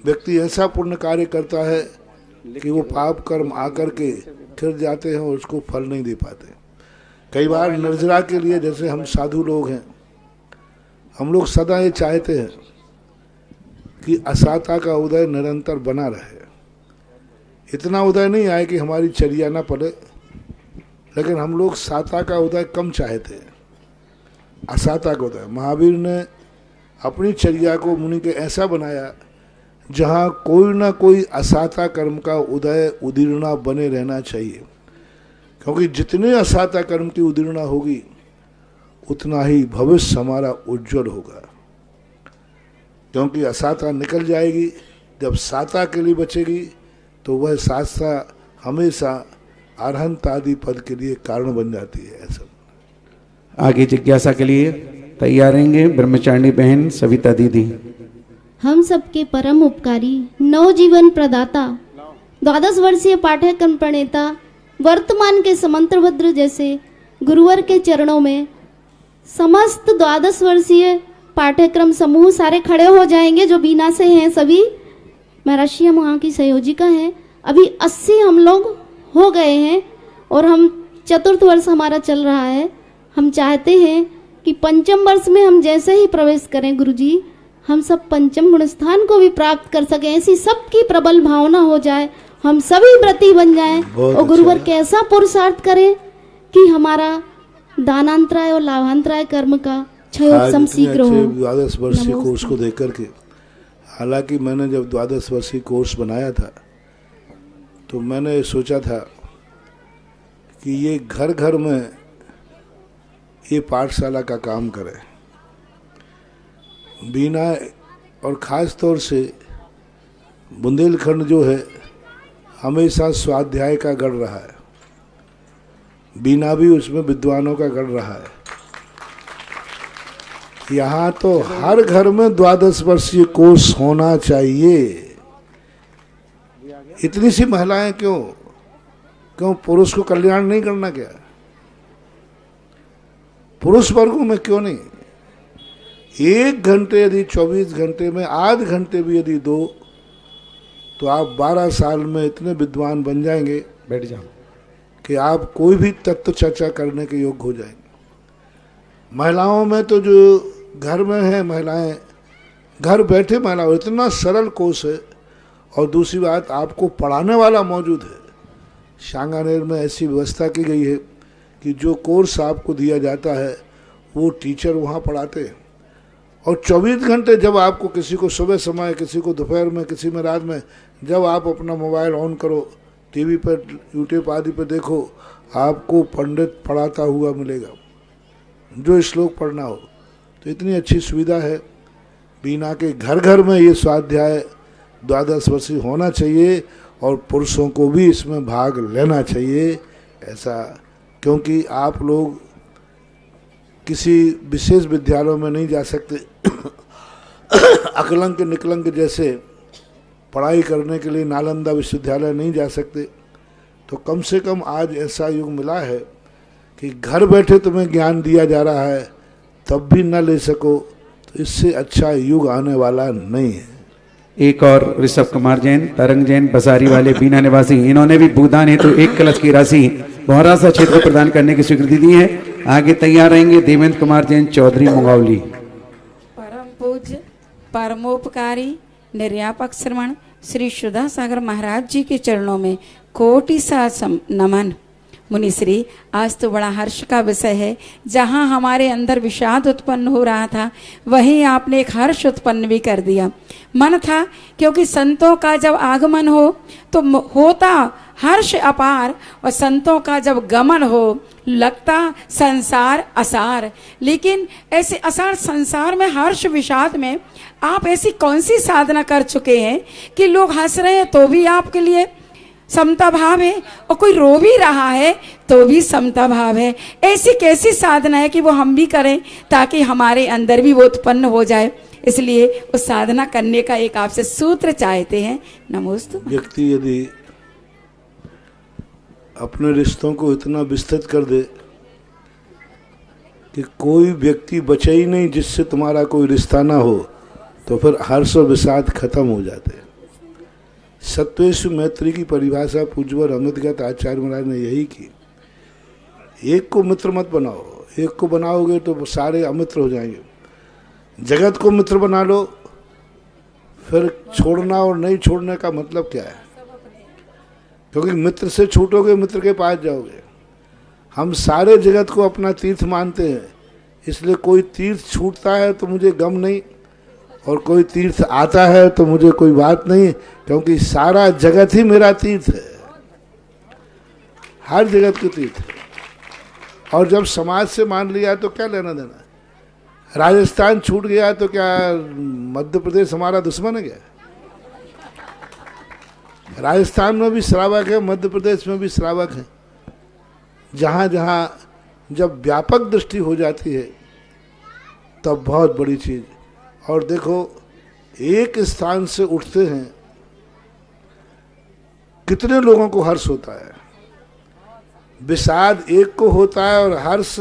व्यक्ति ऐसा पुण्य कार्य करता है कि वो पाप कर्म आकर के फिर जाते हैं और उसको फल नहीं दे पाते। कई बार निर्जरा के लिए, जैसे हम साधु लोग हैं, हम लोग सदा ये चाहते हैं कि असाता का उदय निरंतर बना रहे। इतना उदय नहीं आए कि हमारी चर्या ना पड़े, लेकिन हम लोग साता का उदय कम चाहते हैं, असाता का उदय। महावीर ने अपनी चर्या को मुनि के ऐसा बनाया जहाँ कोई ना कोई असाता कर्म का उदय उदीरना बने रहना चाहिए, क्योंकि जितने असाता कर्म की उदीरना होगी उतना ही भविष्य हमारा उज्जवल होगा। क्योंकि असाता निकल जाएगी, जब साता के लिए बचेगी तो वह साता हमेशा अरहंत आदि पद के लिए कारण बन जाती है। ऐसा आगे जिज्ञासा के लिए तैयार रहेंगे ब्रह्मचारिणी बहन सविता दीदी। हम सबके परम उपकारी, नवजीवन प्रदाता, 12 वर्षीय पाठ्यक्रम प्रणेता, वर्तमान के समंत्रभद्र जैसे गुरुवर के चरणों में समस्त 12 वर्षीय पाठ्यक्रम समूह सारे खड़े हो जाएंगे जो बीना से हैं। सभी महर्षि हम वहाँ की संयोजिका हैं। अभी 80 हम लोग हो गए हैं और हम चतुर्थ वर्ष हमारा चल रहा है। हम चाहते हैं कि पंचम वर्ष में हम जैसे ही प्रवेश करें गुरुजी, हम सब पंचम गुणस्थान को भी प्राप्त कर सकें। ऐसी सबकी प्रबल भावना हो जाए, हम सभी व्रती बन जाएं और गुरुवर कैसा पुरुषार्थ करें कि हमारा दानांतराय और लाभांतराय कर्म का क्षयोपशम शीघ्र हो। 12 वर्षीय कोर्स को देख करके, हालांकि मैंने जब 12 वर्षीय कोर्स बनाया था तो मैंने सोचा था कि ये घर घर में ये पाठशाला का काम करे। बीना और ख़ास तौर से बुंदेलखंड जो है हमेशा स्वाध्याय का गढ़ रहा है, बीना भी उसमें विद्वानों का गढ़ रहा है। यहाँ तो हर घर में 12 वर्षीय कोर्स होना चाहिए। इतनी सी महिलाएं क्यों पुरुष को कल्याण नहीं करना क्या? पुरुष वर्गों में क्यों नहीं? 1 घंटे यदि 24 घंटे में आध घंटे भी यदि दो तो आप 12 साल में इतने विद्वान बन जाएंगे, बैठ जाओ, कि आप कोई भी तत्व चर्चा करने के योग्य हो जाएंगे। महिलाओं में तो जो घर में है, महिलाएं घर बैठे महिलाओं, इतना सरल कोर्स है। और दूसरी बात, आपको पढ़ाने वाला मौजूद है। सांगानेर में ऐसी व्यवस्था की गई है कि जो कोर्स आपको दिया जाता है वो टीचर वहाँ पढ़ाते हैं। और 24 घंटे जब आपको किसी को सुबह समय, किसी को दोपहर में, किसी में रात में, जब आप अपना मोबाइल ऑन करो, टीवी पर, यूट्यूब आदि पर देखो, आपको पंडित पढ़ाता हुआ मिलेगा जो श्लोक पढ़ना हो। तो इतनी अच्छी सुविधा है। बीना के घर घर में ये स्वाध्याय 12 वर्षीय होना चाहिए और पुरुषों को भी इसमें भाग लेना चाहिए ऐसा, क्योंकि आप लोग किसी विशेष विद्यालयों में नहीं जा सकते। अकलंक निकलंक जैसे पढ़ाई करने के लिए नालंदा विश्वविद्यालय नहीं जा सकते। तो कम से कम आज ऐसा युग मिला है कि घर बैठे तुम्हें ज्ञान दिया जा रहा है, तब भी न ले सको, तो इससे अच्छा युग आने वाला नहीं है। एक और ऋषभ कुमार जैन, तरंग जैन, बसारी वाले बीना निवासी, इन्होंने भी भूदान हेतु 1 कलश की राशि बोहरासा क्षेत्र को प्रदान करने की स्वीकृति दी है। आगे तैयार रहेंगे देवेंद्र कुमार जैन, चौधरी मुंगावली। परम पूज्य परमोपकारी निर्यापक श्रवण श्री सुधा सागर महाराज जी के चरणों में कोटि सा नमन। मुनिश्री, आज तो बड़ा हर्ष का विषय है। जहाँ हमारे अंदर विषाद उत्पन्न हो रहा था, वहीं आपने एक हर्ष उत्पन्न भी कर दिया। मन था, क्योंकि संतों का जब आगमन हो तो होता हर्ष अपार, और संतों का जब गमन हो लगता संसार असार। लेकिन ऐसे असार संसार में, हर्ष विषाद में आप ऐसी कौन सी साधना कर चुके हैं कि लोग हंस रहे हैं तो भी आपके लिए समता भाव है, और कोई रो भी रहा है तो भी समता भाव है? ऐसी कैसी साधना है कि वो हम भी करें, ताकि हमारे अंदर भी वो उत्पन्न हो जाए। इसलिए उस साधना करने का एक आपसे सूत्र चाहते हैं। नमोस्तु। व्यक्ति यदि अपने रिश्तों को इतना विस्तृत कर दे कि कोई व्यक्ति बचे ही नहीं जिससे तुम्हारा कोई रिश्ता ना हो, तो फिर हर्ष और विषाद खत्म हो जाते हैं। सत्वेषु मैत्री की परिभाषा पूज्यवर अमितगत आचार्य महाराज ने यही की। एक को मित्र मत बनाओ, एक को बनाओगे तो सारे अमित्र हो जाएंगे। जगत को मित्र बना लो, फिर छोड़ना और नहीं छोड़ने का मतलब क्या है? क्योंकि मित्र से छूटोगे मित्र के पास जाओगे। हम सारे जगत को अपना तीर्थ मानते हैं, इसलिए कोई तीर्थ छूटता है तो मुझे गम नहीं, और कोई तीर्थ आता है तो मुझे कोई बात नहीं, क्योंकि सारा जगत ही मेरा तीर्थ है, हर जगत के तीर्थ है। और जब समाज से मान लिया तो क्या लेना देना? राजस्थान छूट गया तो क्या मध्य प्रदेश हमारा दुश्मन है क्या? राजस्थान में भी श्रावक है, मध्य प्रदेश में भी श्रावक है। जहाँ जहाँ जब व्यापक दृष्टि हो जाती है तब बहुत बड़ी चीज। और देखो, एक स्थान से उठते हैं कितने लोगों को हर्ष होता है। विषाद एक को होता है और हर्ष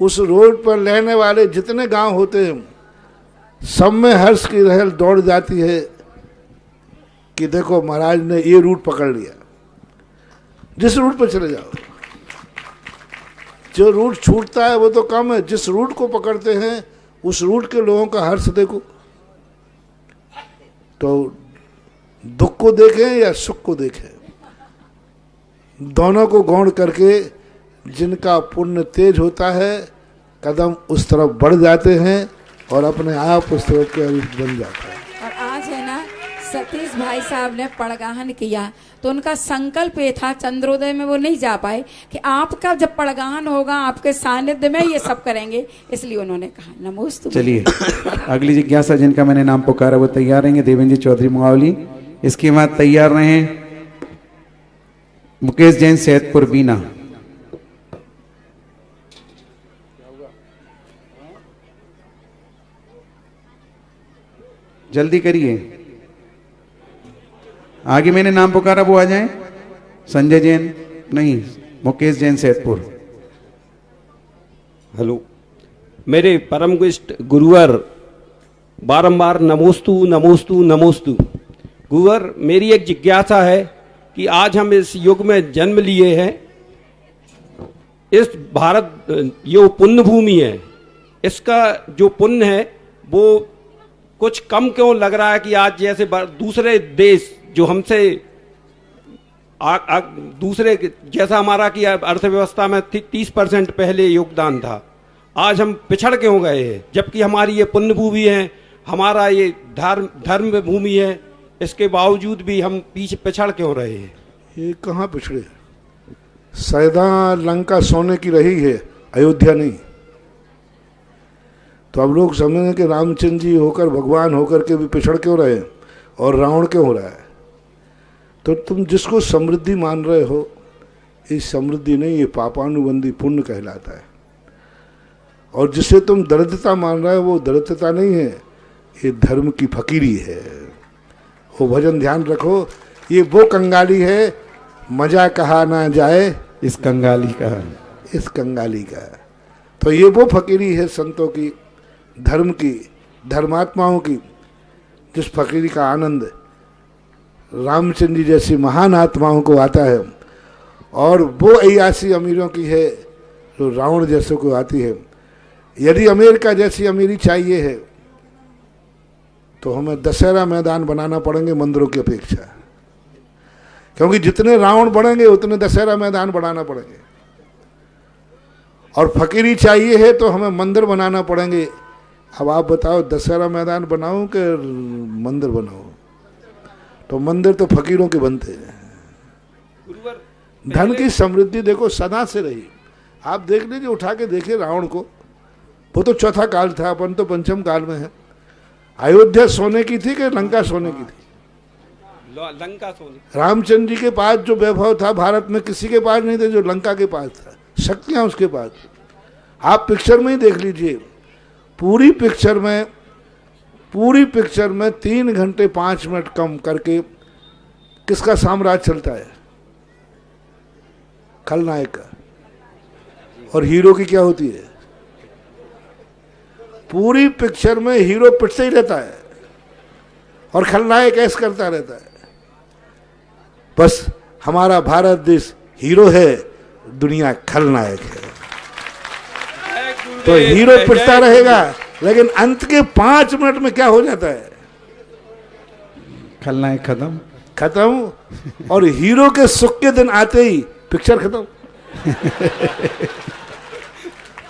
उस रोड पर रहने वाले जितने गांव होते हैं सब में हर्ष की लहर दौड़ जाती है कि देखो महाराज ने ये रूट पकड़ लिया। जिस रूट पर चले जाओ, जो रूट छूटता है वो तो कम है, जिस रूट को पकड़ते हैं उस रूट के लोगों का हर्ष देखो। तो दुख को देखें या सुख को देखें, दोनों को गौण करके जिनका पुण्य तेज होता है कदम उस तरफ बढ़ जाते हैं और अपने आप उस तरफ के बन जाता है। और आज है ना, सतीश भाई भाई साहब ने पड़गाहन किया तो उनका संकल्प ये था, चंद्रोदय में वो नहीं जा पाए, कि आपका जब पड़गाहन होगा आपके सानिध्य में ये सब करेंगे, इसलिए उन्होंने कहा नमोस्तु। चलिए अगली जिज्ञासा जिनका मैंने नाम पुकारा वो तैयार रहेंगे, देवेंद्र जी चौधरी मुंगावली। इसके बाद तैयार रहे मुकेश जैन सैदपुर बीना। जल्दी करिए, आगे मैंने नाम पुकारा वो आ जाएं। संजय जैन नहीं, मुकेश जैन सैदपुर। हेलो, मेरे परम इष्ट गुरुवर बारंबार नमोस्तु नमोस्तु नमोस्तु। गुरुवर, मेरी एक जिज्ञासा है कि आज हम इस युग में जन्म लिए हैं, इस भारत ये पुण्य भूमि है, इसका जो पुण्य है वो कुछ कम क्यों लग रहा है कि आज जैसे दूसरे देश जो हमसे दूसरे जैसा हमारा कि अर्थव्यवस्था में 30% पहले योगदान था, आज हम पिछड़ क्यों गए हैं, जबकि हमारी ये पुण्य भूमि है, हमारा ये धर्म भूमि है, इसके बावजूद भी हम पीछे पिछड़ क्यों रहे हैं? ये कहाँ पिछड़े? सैदा लंका सोने की रही है, अयोध्या नहीं। तो अब लोग समझें कि रामचंद्र जी होकर भगवान होकर के भी पिछड़ क्यों रहे और रावण क्यों हो रहा है? तो तुम जिसको समृद्धि मान रहे हो, ये समृद्धि नहीं, ये पापानुबंधी पुण्य कहलाता है। और जिसे तुम दरिद्रता मान रहे हो वो दरिद्रता नहीं है, ये धर्म की फकीरी है। वो भजन ध्यान रखो, ये वो कंगाली है, मजा कहा ना जाए इस कंगाली का, इस कंगाली का। तो ये वो फकीरी है संतों की, धर्म की, धर्मात्माओं की, जिस फकीरी का आनंद रामचंद्र जी जैसी महान आत्माओं को आता है, और वो अयासी अमीरों की है जो रावण जैसों को आती है। यदि अमेरिका जैसी अमीरी चाहिए है तो हमें दशहरा मैदान बनाना पड़ेंगे मंदिरों की अपेक्षा, क्योंकि जितने रावण बढ़ेंगे उतने दशहरा मैदान बनाना पड़ेंगे। और फकीरी चाहिए है तो हमें मंदिर बनाना पड़ेंगे। अब आप बताओ, दशहरा मैदान बनाऊं कि मंदिर बनाऊं? तो मंदिर तो फकीरों के बनते हैं। धन की समृद्धि देखो सदा से रही। आप देख लीजिए, उठा के देखिए रावण को, वो तो चौथा काल था, अपन तो पंचम काल में है। अयोध्या सोने की थी कि लंका सोने की थी? लंका सोने। रामचंद्र जी के पास जो वैभव था भारत में किसी के पास नहीं था जो लंका के पास था, शक्तियां उसके पास। आप पिक्चर में ही देख लीजिए, पूरी पिक्चर में 3 घंटे 5 मिनट कम करके किसका साम्राज्य चलता है? खलनायक का। और हीरो की क्या होती है? पूरी पिक्चर में हीरो पिटते ही रहता है और खलनायक ऐसा करता रहता है। बस हमारा भारत देश हीरो है, दुनिया खलनायक है। तो हीरो पिटता रहेगा, लेकिन अंत के 5 मिनट में क्या हो जाता है? खलनायक खत्म। और हीरो के सुख के दिन आते ही पिक्चर खत्म।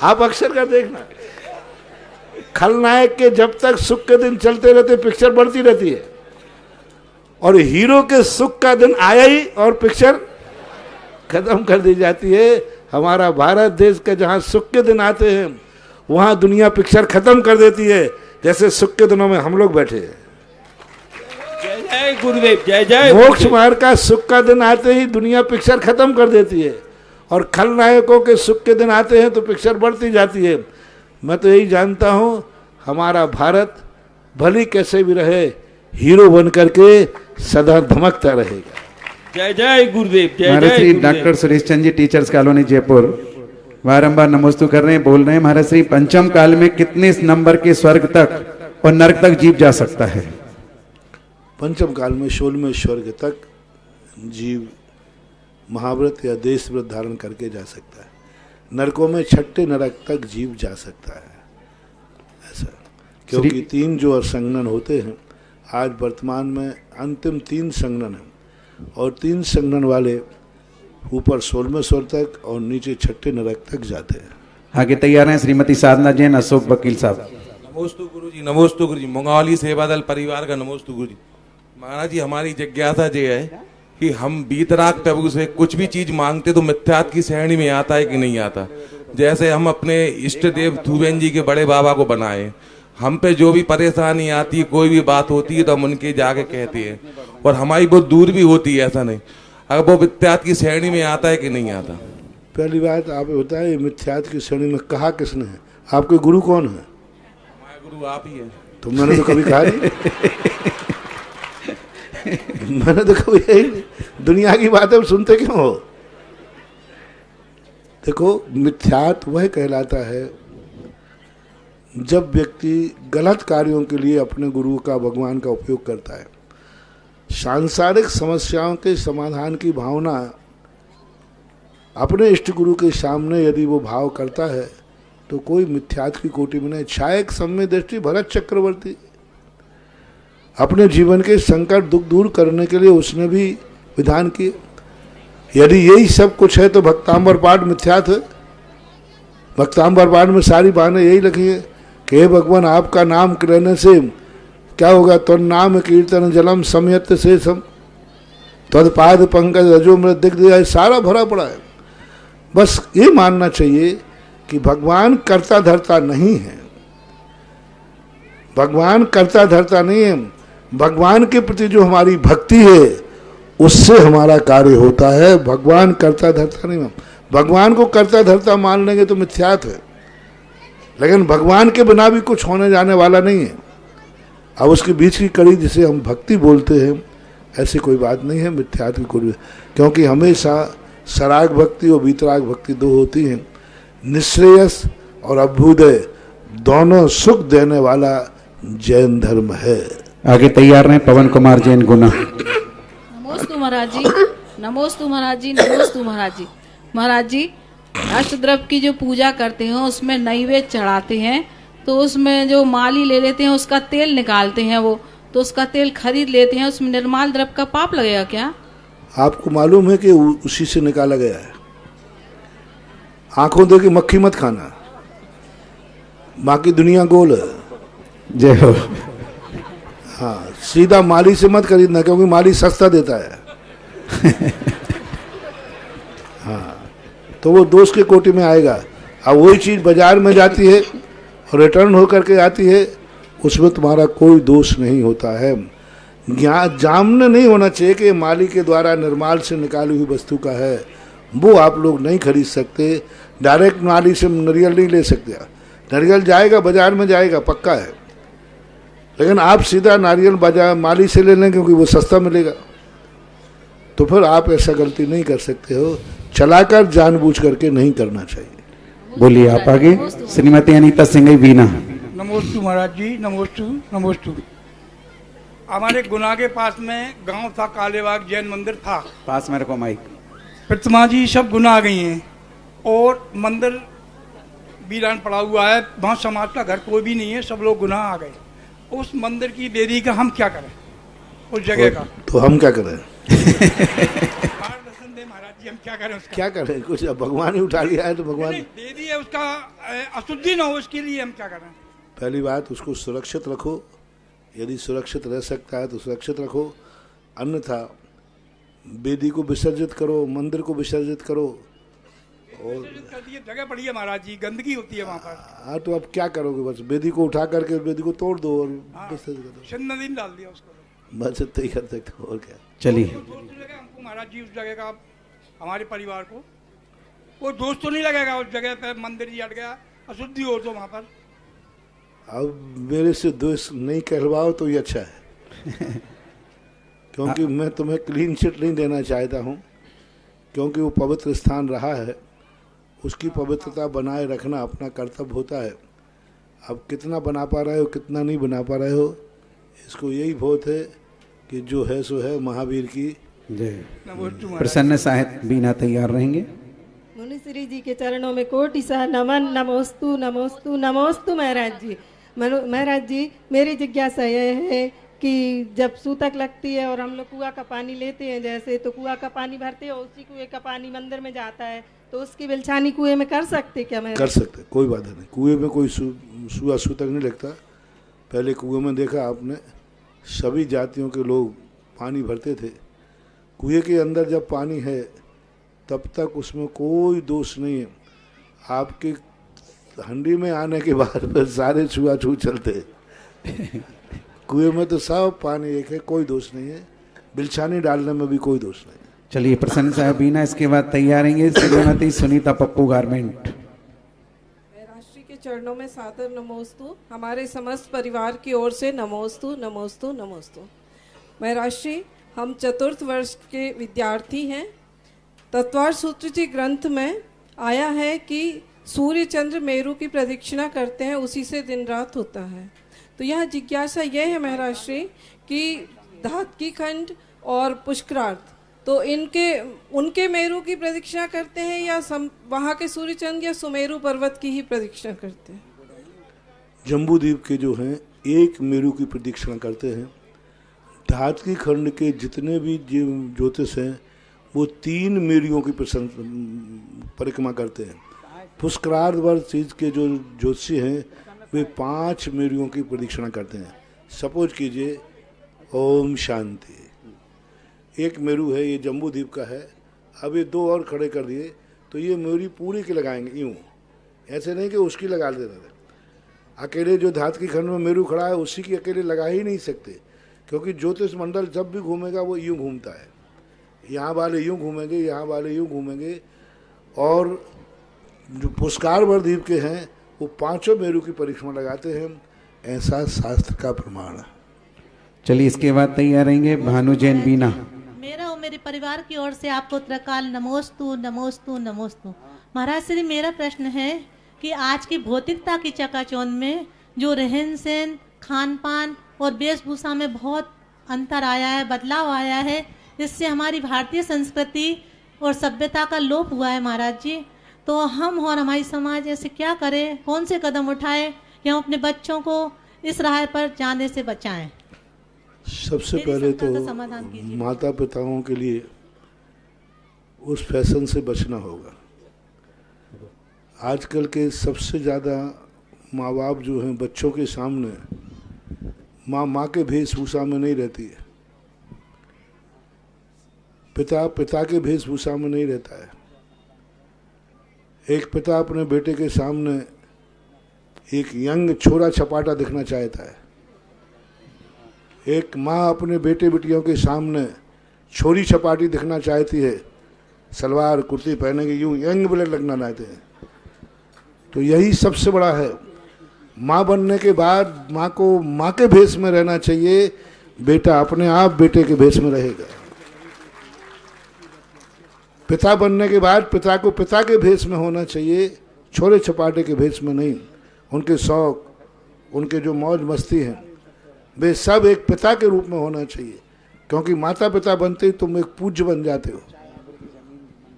आप अक्सर का देखना, खलनायक के जब तक सुख के दिन चलते रहते पिक्चर बढ़ती रहती है, और हीरो के सुख का दिन आया ही और पिक्चर खत्म कर दी जाती है। हमारा भारत देश के जहां सुख के दिन आते हैं वहां दुनिया पिक्चर खत्म कर देती है, जैसे सुख के दिनों में हम लोग बैठे हैं। जय जय गुरुदेव, जय जय। मोक्ष मार्ग का सुख का दिन आते ही दुनिया पिक्चर खत्म कर देती है, और खलनायकों के सुख के दिन आते हैं तो पिक्चर बढ़ती जाती है। मैं तो यही जानता हूं, हमारा भारत भली कैसे भी रहे, हीरो बन करके सदा धमकता रहेगा। जय जय गुरुदेव, जय महाराज श्री जय। Doctor Suresh Chand ji, teachers colony Jaipur, बारंबार नमोस्तु कर रहे हैं, बोल रहे हैं महाराज श्री, पंचम काल में कितने नंबर के स्वर्ग तक और नरक तक जीव जा सकता है? पंचम काल में 16वें स्वर्ग तक जीव महाव्रत या देश व्रत धारण करके जा सकता है। नरकों में 6ठे नरक तक जीव जा सकता है, ऐसा। क्योंकि 3 जो संगनन होते हैं, आज वर्तमान में अंतिम 3 संगनन हैं, और 3 संगनन वाले ऊपर 16वें स्वर्ग तक और नीचे 6ठे नरक तक जाते हैं। आगे तैयार हैं श्रीमती साधना जैन, अशोक वकील साहब। नमोस्तु गुरु जी, नमोस्तु गुरु जी। मुंगावली सेवादल परिवार का नमोस्तु गुरु जी। महाराज जी हमारी जिज्ञासा ये है कि हम बीतराग प्रभु से कुछ भी चीज मांगते तो मिथ्यात की श्रेणी में आता है कि नहीं आता। जैसे हम अपने इष्ट देव थुबेन जी के बड़े बाबा को बनाए, हम पे जो भी परेशानी आती है, कोई भी बात होती है तो हम उनके जाके कहते हैं और हमारी बहुत दूर भी होती है, ऐसा नहीं। अगर वो मिथ्यात की श्रेणी में आता है कि नहीं आता? पहली बात आप बताइए, मिथ्यात की श्रेणी में कहा किसने है? आपके गुरु कौन है? हमारे गुरु आप ही है। तो मैंने तो कभी कहा नहीं। मैंने तो कभी यही नहीं। दुनिया की बातें सुनते क्यों हो? देखो, मिथ्यात वह कहलाता है जब व्यक्ति गलत कार्यों के लिए अपने गुरु का, भगवान का उपयोग करता है। सांसारिक समस्याओं के समाधान की भावना अपने इष्ट गुरु के सामने यदि वो भाव करता है तो कोई मिथ्यात की कोटि में नहीं। छायक सम्य दृष्टि भरत चक्रवर्ती, अपने जीवन के संकट दुख दूर करने के लिए उसने भी विधान किए। यदि यही सब कुछ है तो भक्तांबर पाठ मिथ्यात है। भक्तांबर पाठ में सारी बातें यही लिखी है कि हे भगवान, आपका नाम लेने से क्या होगा? तो नाम कीर्तन जलम समयत से सम तद पाद पंकज रजो मृत दिख दिया, सारा भरा पड़ा है। बस ये मानना चाहिए कि भगवान कर्ता धर्ता नहीं है। भगवान कर्ता धर्ता नहीं है। भगवान के प्रति जो हमारी भक्ति है उससे हमारा कार्य होता है। भगवान कर्ता धर्ता नहीं है। भगवान को कर्ता धर्ता मान लेंगे तो मिथ्यात है, लेकिन भगवान के बिना भी कुछ होने जाने वाला नहीं है। अब उसके बीच की कड़ी जिसे हम भक्ति बोलते हैं, ऐसी कोई बात नहीं है मिथ्यात की कोई, क्योंकि हमेशा सराग भक्ति और वीतराग भक्ति दो होती हैं। निश्रेयस और अभ्युदय दोनों सुख देने वाला जैन धर्म है। आगे तैयार हैं पवन कुमार जैन गुना। नमोस्तु महाराज जी, नमोस्तु महाराज जी, नमोस्तु महाराज जी। महाराज जी, अष्टद्रव्य की जो पूजा करते हैं उसमें नैवेद्य चढ़ाते हैं, तो उसमें जो माली ले लेते हैं उसका तेल निकालते हैं, वो तो उसका तेल खरीद लेते हैं, उसमें निर्माल द्रव्य का पाप लगेगा क्या? आपको मालूम है कि उसी से निकाला गया है। आंखों दे के मक्खी मत खाना, बाकी दुनिया गोल है। जय हो। हाँ, सीधा माली से मत खरीदना, क्योंकि माली सस्ता देता है। हाँ, तो वो दोष के कोटि में आएगा। अब वही चीज़ बाजार में जाती है और रिटर्न होकर के आती है, उसमें तुम्हारा कोई दोष नहीं होता है। जानना नहीं होना चाहिए कि माली के द्वारा निर्माल से निकाली हुई वस्तु का है, वो आप लोग नहीं खरीद सकते। डायरेक्ट माली से नारियल नहीं ले सकते। नारियल जाएगा बाजार में जाएगा, पक्का है, लेकिन आप सीधा नारियल बाजार माली से ले लें क्योंकि वो सस्ता मिलेगा, तो फिर आप ऐसा गलती नहीं कर सकते हो। चलाकर जानबूझ करके नहीं करना चाहिए। बोलिए आप आगे। श्रीमती अनीता सिंह बीना। नमोस्तु महाराज जी, नमोस्तु नमोस्तु। हमारे गुना के पास में गांव था, कालेबाग जैन मंदिर था। पास में रखो माइक। प्रतिमा जी सब गुना आ गई हैं और मंदिर वीरान पड़ा हुआ है। वहाँ समाज का घर कोई भी नहीं है, सब लोग गुना आ गए। उस मंदिर की देवी का हम क्या करें? उस जगह का तो हम क्या करें? मार्गदर्शन दे महाराज जी, हम क्या करें उसका? क्या करें? कुछ भगवान ही उठा लिया है तो भगवान दे दी है, उसका अशुद्धि ना हो, उसके लिए हम क्या करें? पहली बात, उसको सुरक्षित रखो। यदि सुरक्षित रह सकता है तो सुरक्षित रखो, अन्यथा वेदी को विसर्जित करो, मंदिर को विसर्जित करो। और जगह पड़ी है महाराज जी, गंदगी होती है वहाँ पर। हाँ, तो अब क्या करोगे? बस वेदी को उठा करके वेदी को तोड़ दो और विसर्जित कर दो। सिंध नदी में डाल दिया उसको, बस इतना ही कर सकते हो, और क्या। चलिए, हमको महाराज जी उस जगह का, हमारे परिवार को वो दोष तो नहीं लगेगा उस जगह पे मंदिर ही हट गया, अशुद्धि हो तो वहाँ पर। अब मेरे से दोष नहीं कहलवाओ तो ये अच्छा है। क्योंकि मैं तुम्हें क्लीन चिट नहीं देना चाहता हूँ, क्योंकि वो पवित्र स्थान रहा है, उसकी पवित्रता बनाए रखना अपना कर्तव्य होता है। अब कितना बना पा रहे हो, कितना नहीं बना पा रहे हो, इसको यही बहुत है कि जो है सो है। महावीर की जय। प्रसन्न साहिब बीना तैयार रहेंगे। मुनिश्री जी के चरणों में कोटि सा नमन। नमोस्तु नमोस्तु नमोस्तु महाराज जी। महाराज जी, मेरी जिज्ञासा यह है कि जब सूतक लगती है और हम लोग कुआं का पानी लेते हैं, जैसे तो कुआं का पानी भरते हैं, उसी कुएं का पानी मंदिर में जाता है, तो उसकी बिलछानी कुएं में कर सकते क्या? मैं कर सकते, कोई बात नहीं। कुएं में कोई सूतक नहीं लगता। पहले कुएं में देखा आपने, सभी जातियों के लोग पानी भरते थे। कुएं के अंदर जब पानी है तब तक उसमें कोई दोष नहीं है। आपके हंडी में आने के बाद फिर सारे छुआछूत चलते हैं। कुएं में तो सब पानी एक है, कोई दोष नहीं है। बिलछानी डालने में भी कोई दोष नहीं है। चलिए प्रसन्न साहब बीना, इसके बाद तैयार हैं श्रीमती सुनीता पप्पू गारमेंट। राष्ट्री के चरणों में सादर नमोस्तु। हमारे समस्त परिवार की ओर से नमोस्तु नमोस्तु नमोस्तु। मैं राष्ट्री, हम चतुर्थ वर्ष के विद्यार्थी हैं। तत्वार सूत्र जी ग्रंथ में आया है कि सूर्य चंद्र मेरु की प्रदक्षिणा करते हैं, उसी से दिन रात होता है। तो यह जिज्ञासा यह है महराष्ट्री कि धातकी खंड और पुष्करार्थ, तो उनके मेरु की प्रदक्षिणा करते हैं या वहाँ के सूर्य चंद्र या सुमेरु पर्वत की ही प्रदक्षिणा करते हैं? जम्बू द्वीप के जो हैं एक मेरु की प्रदक्षिणा करते हैं। धातकी खंड के जितने भी ज्योतिष हैं वो 3 मेरुओं की परिक्रमा करते हैं। पुष्करार्थ वर्ष चीज के जो ज्योतिषी हैं वे 5 मेरुओं की प्रदक्षिणा करते हैं। सपोज कीजिए ओम शांति, एक मेरु है, ये जम्बू द्वीप का है। अब ये 2 और खड़े कर दिए तो ये मेरु पूरी के लगाएंगे, यूँ, ऐसे नहीं कि उसकी लगा दे रहे। अकेले जो धातकी खंड में मेरु खड़ा है उसी की अकेले लगा ही नहीं सकते, क्योंकि ज्योतिष मंडल जब भी घूमेगा वो यूँ घूमता है। यहाँ वाले यूँ घूमेंगे, यहाँ वाले यूँ घूमेंगे। और जो पुष्करार्थ द्वीप के हैं वो 5 मेरु की परिक्रमा लगाते हैं, ऐसा शास्त्र का प्रमाण है। चलिए इसके बाद तैयार रहेंगे भानु जैन बीना। मेरा और मेरे परिवार की ओर से आपको त्रकाल नमोस्तु नमोस्तु नमोस्तु। महाराज श्री, मेरा प्रश्न है कि आज की भौतिकता की चकाचौंध में जो रहन सहन, खान पान और वेशभूषा में बहुत अंतर आया है, बदलाव आया है, इससे हमारी भारतीय संस्कृति और सभ्यता का लोप हुआ है महाराज जी। तो हम और हमारी समाज ऐसे क्या करें, कौन से कदम उठाएं कि हम अपने बच्चों को इस राह पर जाने से बचाएं? सबसे पहले तो माता पिताओं के लिए उस फैशन से बचना होगा। आजकल के सबसे ज़्यादा माँ बाप जो हैं बच्चों के सामने माँ के वेशभूषा में नहीं रहती है, पिता के वेशभूषा में नहीं रहता है। एक पिता अपने बेटे के सामने एक यंग छोरा छपाटा दिखना चाहता है, एक माँ अपने बेटे बेटियों के सामने छोरी छपाटी दिखना चाहती है, सलवार कुर्ती पहनेंगे, यूँ यंग ब्लड लगना चाहते हैं। तो यही सबसे बड़ा है। माँ बनने के बाद माँ को माँ के भेष में रहना चाहिए, बेटा अपने आप बेटे के भेष में रहेगा। पिता बनने के बाद पिता को पिता के भेष में होना चाहिए, छोरे छपाटे के भेष में नहीं। उनके शौक, उनके जो मौज मस्ती हैं, वे सब एक पिता के रूप में होना चाहिए, क्योंकि माता पिता बनते ही तुम एक पूज्य बन जाते हो।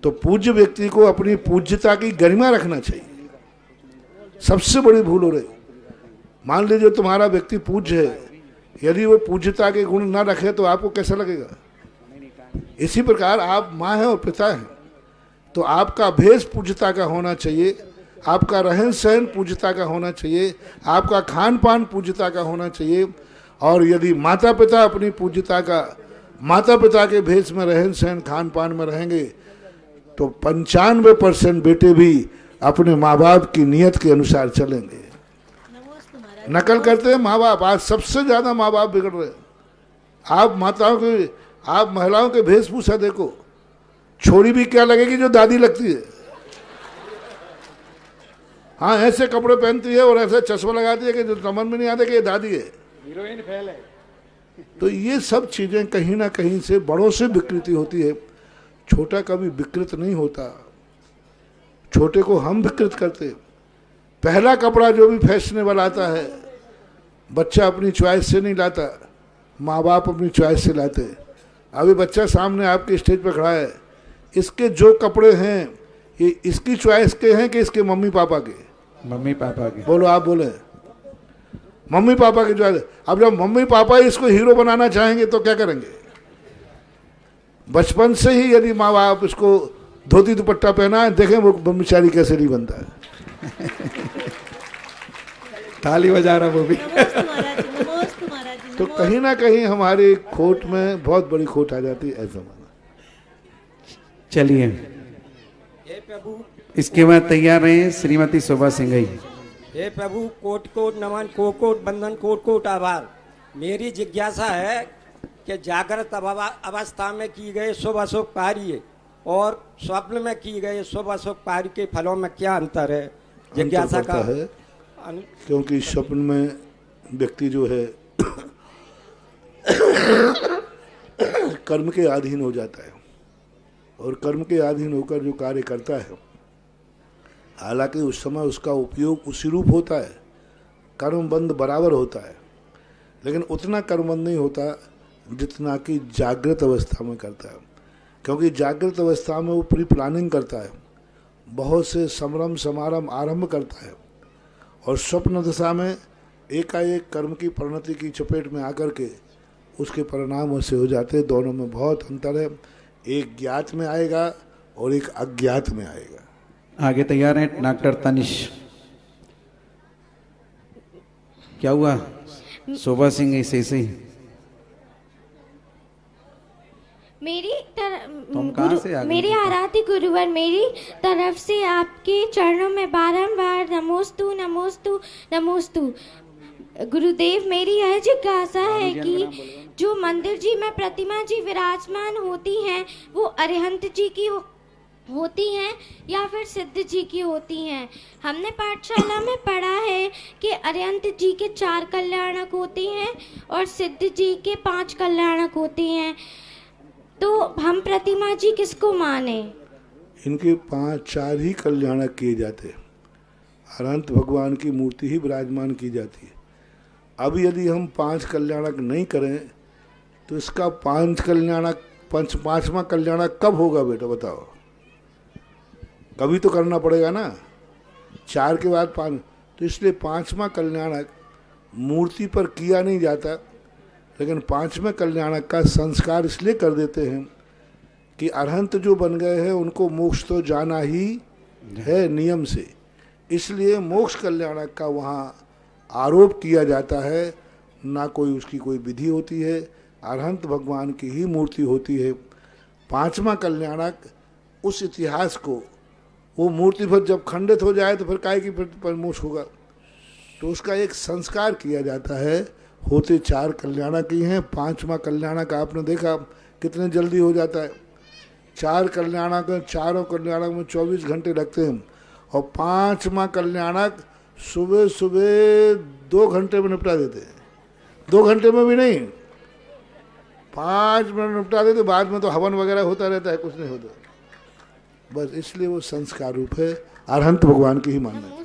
तो पूज्य व्यक्ति को अपनी पूज्यता की गरिमा रखना चाहिए। सबसे बड़ी भूल हो रही, मान लीजिए तुम्हारा व्यक्ति पूज्य है, यदि वो पूज्यता के गुण ना रखे तो आपको कैसा लगेगा? इसी प्रकार आप माँ हैं और पिता हैं, तो आपका भेष पूज्यता का होना चाहिए, आपका रहन सहन पूज्यता का होना चाहिए, आपका खान पान पूज्यता का होना चाहिए। और यदि माता पिता अपनी पूज्यता का, माता पिता के भेष में रहन सहन खान पान में रहेंगे तो 95% बेटे भी अपने माँ बाप की नियत के अनुसार चलेंगे। नकल करते हैं माँ बाप, आज सबसे ज्यादा माँ बाप बिगड़ रहे हैं। आप महिलाओं के वेशभूषा देखो, छोरी भी क्या लगेगी जो दादी लगती है। हाँ, ऐसे कपड़े पहनती है और ऐसे चश्मा लगाती है कि जो समझ में नहीं आता कि ये दादी है, हीरोइन फेल है। तो ये सब चीजें कहीं ना कहीं से बड़ों से विकृति होती है। छोटा कभी विकृत नहीं होता, छोटे को हम विकृत करते। पहला कपड़ा जो भी फैशनेबल आता है बच्चा अपनी चॉइस से नहीं लाता, माँ बाप अपनी चॉइस से लाते। अभी बच्चा सामने आपके स्टेज पर खड़ा है, इसके जो कपड़े हैं ये इसकी चॉइस के हैं कि इसके मम्मी पापा के? मम्मी पापा के। बोलो, आप बोले मम्मी पापा की चॉइस। अब जब मम्मी पापा इसको हीरो बनाना चाहेंगे तो क्या करेंगे? बचपन से ही यदि माँ बाप इसको धोती दुपट्टा पहना है, देखें वो ब्रह्मचारी कैसे नहीं बनता है। ताली बजा रहा वो भी। नमोस्तु महाराज जी, नमोस्तु महाराज जी, तो कहीं ना कहीं हमारी खोट में बहुत बड़ी खोट आ जाती है, ऐसा माना। चलिए, इसके बाद तैयार रहे श्रीमती शोभा सिंघई। हे प्रभु, कोट कोट नमन, कोट बंधन, कोट आभार। मेरी जिज्ञासा है कि जागृत अवस्था में की गए शुभ अशुभ कार्य और स्वप्न में की गए शुभ अशुभ कार्य के फलों में क्या अंतर है? जिज्ञासा का है, क्योंकि स्वप्न में व्यक्ति जो है कर्म के अधीन हो जाता है और कर्म के अधीन होकर जो कार्य करता है, हालांकि उस समय उसका उपयोग उसी रूप होता है, कर्मबंध बराबर होता है, लेकिन उतना कर्मबंध नहीं होता जितना कि जागृत अवस्था में करता है। क्योंकि जागृत अवस्था में वो प्री प्लानिंग करता है, बहुत से समरम समारंभ आरंभ करता है, और स्वप्न दशा में एकाएक कर्म की परिणति की चपेट में आकर के उसके परिणाम ऐसे हो जाते हैं। दोनों में बहुत अंतर है, एक ज्ञात में आएगा और एक अज्ञात में आएगा। आगे तैयार हैं डॉक्टर तनिष। क्या हुआ? शोभा सिंह ऐसे ही मेरी आराध्य गुरुवर, मेरी तरफ से आपके चरणों में बारंबार नमोस्तु नमोस्तु नमोस्तु। गुरुदेव, मेरी यह जिज्ञासा है कि जो मंदिर जी में प्रतिमा जी विराजमान होती हैं वो अरिहंत जी की होती हैं या फिर सिद्ध जी की होती हैं? हमने पाठशाला में पढ़ा है कि अरिहंत जी के 4 कल्याणक होते हैं और सिद्ध जी के 5 कल्याणक होते हैं, तो हम प्रतिमा जी किसको माने? इनके 5-4 ही कल्याणक किए जाते हैं, अनंत भगवान की मूर्ति ही विराजमान की जाती है। अब यदि हम 5 कल्याणक नहीं करें तो इसका 5 कल्याणक 5वां कल्याणक कब होगा बेटा बताओ? कभी तो करना पड़ेगा ना, 4 के बाद 5। तो इसलिए 5वां कल्याणक मूर्ति पर किया नहीं जाता, लेकिन 5वें कल्याणक का संस्कार इसलिए कर देते हैं कि अरहंत जो बन गए हैं उनको मोक्ष तो जाना ही है नियम से, इसलिए मोक्ष कल्याणक का वहाँ आरोप किया जाता है, ना कोई उसकी कोई विधि होती है, अरहंत भगवान की ही मूर्ति होती है। 5वां कल्याणक उस इतिहास को, वो मूर्ति फिर जब खंडित हो जाए तो फिर काहे की फिर मोक्ष होगा, तो उसका एक संस्कार किया जाता है। होते 4 कल्याणक ही हैं, 5वां कल्याणक आपने देखा कितने जल्दी हो जाता है। 4 कल्याणक, चारों कल्याणक में 24 घंटे लगते हैं, और 5वां कल्याणक सुबह सुबह 2 घंटे में निपटा देते हैं। 2 घंटे में भी नहीं, 5 मिनट निपटा देते, बाद में तो हवन वगैरह होता रहता है, कुछ नहीं होता। बस इसलिए वो संस्कार रूप है, अरहंत भगवान की ही मानना है।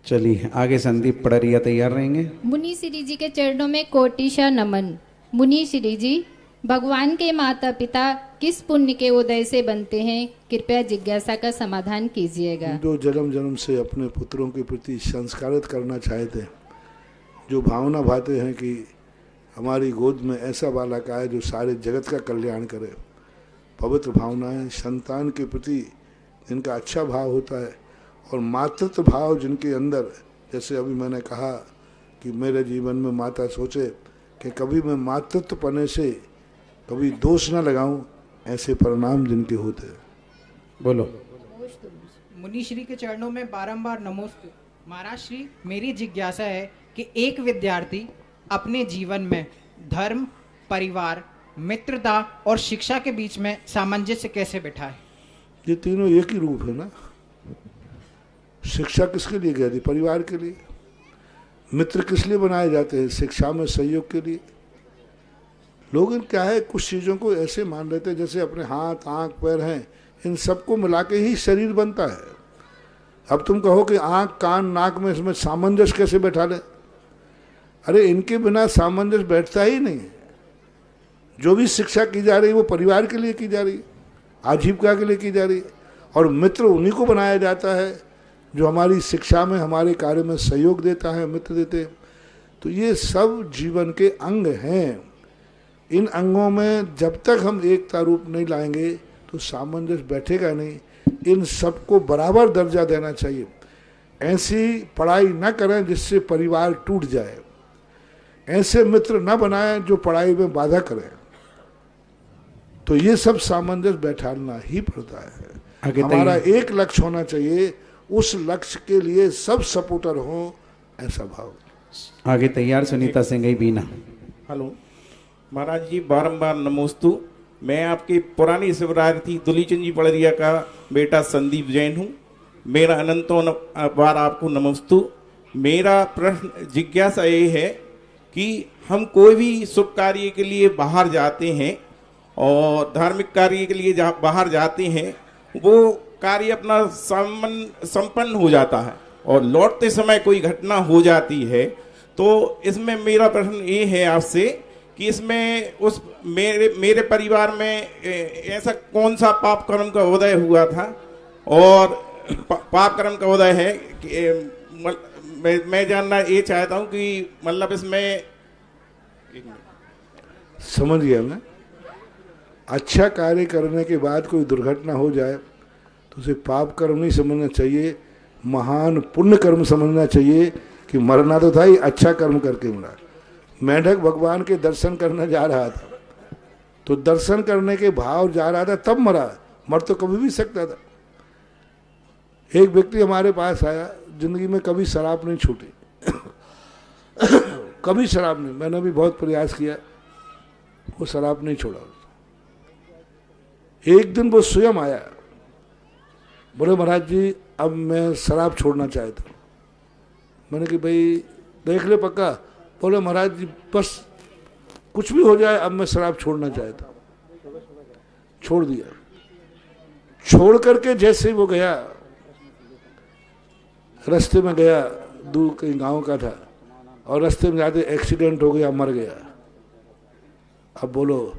चलिए आगे संदीप पड़रिया तैयार रहेंगे। मुनि श्री जी के चरणों में कोटिशा नमन। मुनि श्री जी, भगवान के माता पिता किस पुण्य के उदय से बनते हैं? कृपया जिज्ञासा का समाधान कीजिएगा। जो जन्म जन्म से अपने पुत्रों के प्रति संस्कारित करना चाहते हैं, जो भावना भाते हैं कि हमारी गोद में ऐसा बालक आए जो सारे जगत का कल्याण करे, पवित्र भावनाएं संतान के प्रति जिनका अच्छा भाव होता है, और मातृत्व भाव जिनके अंदर, जैसे अभी मैंने कहा कि मेरे जीवन में माता सोचे कि कभी मैं मातृत्व पने से कभी दोष न लगाऊं, ऐसे परिणाम जिनके होते हैं। बोलो। मुनि श्री के चरणों में बारंबार नमोस्तु। महाराज श्री, मेरी जिज्ञासा है कि एक विद्यार्थी अपने जीवन में धर्म, परिवार, मित्रता और शिक्षा के बीच में सामंजस्य कैसे बिठाए? ये तीनों एक ही रूप है ना। शिक्षा किसके लिए गई थी? परिवार के लिए। मित्र किस लिए बनाए जाते हैं? शिक्षा में सहयोग के लिए। लोग क्या है, कुछ चीज़ों को ऐसे मान लेते हैं जैसे अपने हाथ, आँख, पैर हैं, इन सबको मिला के ही शरीर बनता है। अब तुम कहो कि आँख, कान, नाक में इसमें सामंजस्य कैसे बैठा लें? अरे इनके बिना सामंजस्य बैठता ही नहीं है। जो भी शिक्षा की जा रही है वो परिवार के लिए की जा रही है, आजीविका के लिए की जा रही है, और मित्र उन्हीं को बनाया जाता है जो हमारी शिक्षा में, हमारे कार्य में सहयोग देता है, मित्र देते हैं। तो ये सब जीवन के अंग हैं। इन अंगों में जब तक हम एकता रूप नहीं लाएंगे तो सामंजस्य बैठेगा नहीं। इन सबको बराबर दर्जा देना चाहिए। ऐसी पढ़ाई न करें जिससे परिवार टूट जाए। ऐसे मित्र न बनाए जो पढ़ाई में बाधा करें। तो ये सब सामंजस्य बैठाना ही पड़ता है। हमारा एक लक्ष्य होना चाहिए, उस लक्ष्य के लिए सब सपोर्टर हो, ऐसा भाव। आगे तैयार सुनीता सिंह बीना। हेलो महाराज जी, बारंबार नमोस्तु। मैं आपकी पुरानी शिवरात्रि दुलीचंद जी पड़रिया का बेटा संदीप जैन हूँ। मेरा अनंतों बार आपको नमोस्तु। मेरा प्रश्न जिज्ञासा ये है कि हम कोई भी शुभ कार्य के लिए बाहर जाते हैं और धार्मिक कार्य के लिए बाहर जाते हैं, वो कार्य अपना संपन्न हो जाता है और लौटते समय कोई घटना हो जाती है। तो इसमें मेरा प्रश्न ये है आपसे कि इसमें उस मेरे परिवार में ऐसा कौन सा पाप कर्म का उदय हुआ था और पाप कर्म का उदय है कि मैं जानना ये चाहता हूँ कि मतलब इसमें समझ गया मैं। अच्छा कार्य करने के बाद कोई दुर्घटना हो जाए तो उसे पाप कर्म नहीं समझना चाहिए, महान पुण्य कर्म समझना चाहिए कि मरना तो था ही, अच्छा कर्म करके मरा। मेढक भगवान के दर्शन करने जा रहा था, तो दर्शन करने के भाव जा रहा था तब मरा, मर तो कभी भी सकता था। एक व्यक्ति हमारे पास आया, जिंदगी में कभी शराब नहीं छूटी कभी शराब नहीं, मैंने भी बहुत प्रयास किया, वो शराब नहीं छोड़ा। एक दिन वो स्वयं आया, बोले महाराज जी अब मैं शराब छोड़ना चाहता हूँ। मैंने कि भाई देख ले पक्का? बोले महाराज जी बस कुछ भी हो जाए, अब मैं शराब छोड़ना चाहता हूँ। छोड़ दिया। छोड़ करके जैसे ही वो गया, रास्ते में गया, दूर कहीं गांव का था, और रास्ते में जाते एक्सीडेंट हो गया, मर गया। अब बोलो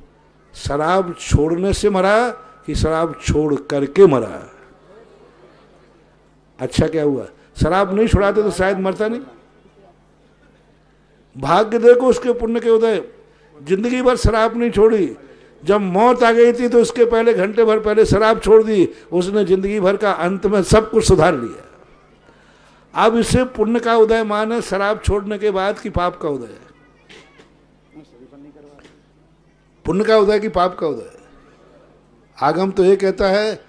शराब छोड़ने से मरा कि शराब छोड़ करके मरा? अच्छा क्या हुआ? शराब नहीं छुड़ाते तो शायद मरता नहीं। भाग्य देखो उसके पुण्य के उदय, जिंदगी भर शराब नहीं छोड़ी, जब मौत आ गई थी तो उसके पहले घंटे भर पहले शराब छोड़ दी, उसने जिंदगी भर का अंत में सब कुछ सुधार लिया। अब इसे पुण्य का उदय माने शराब छोड़ने के बाद कि पाप का उदय? पुण्य का उदय कि पाप का उदय? आगम तो ये कहता है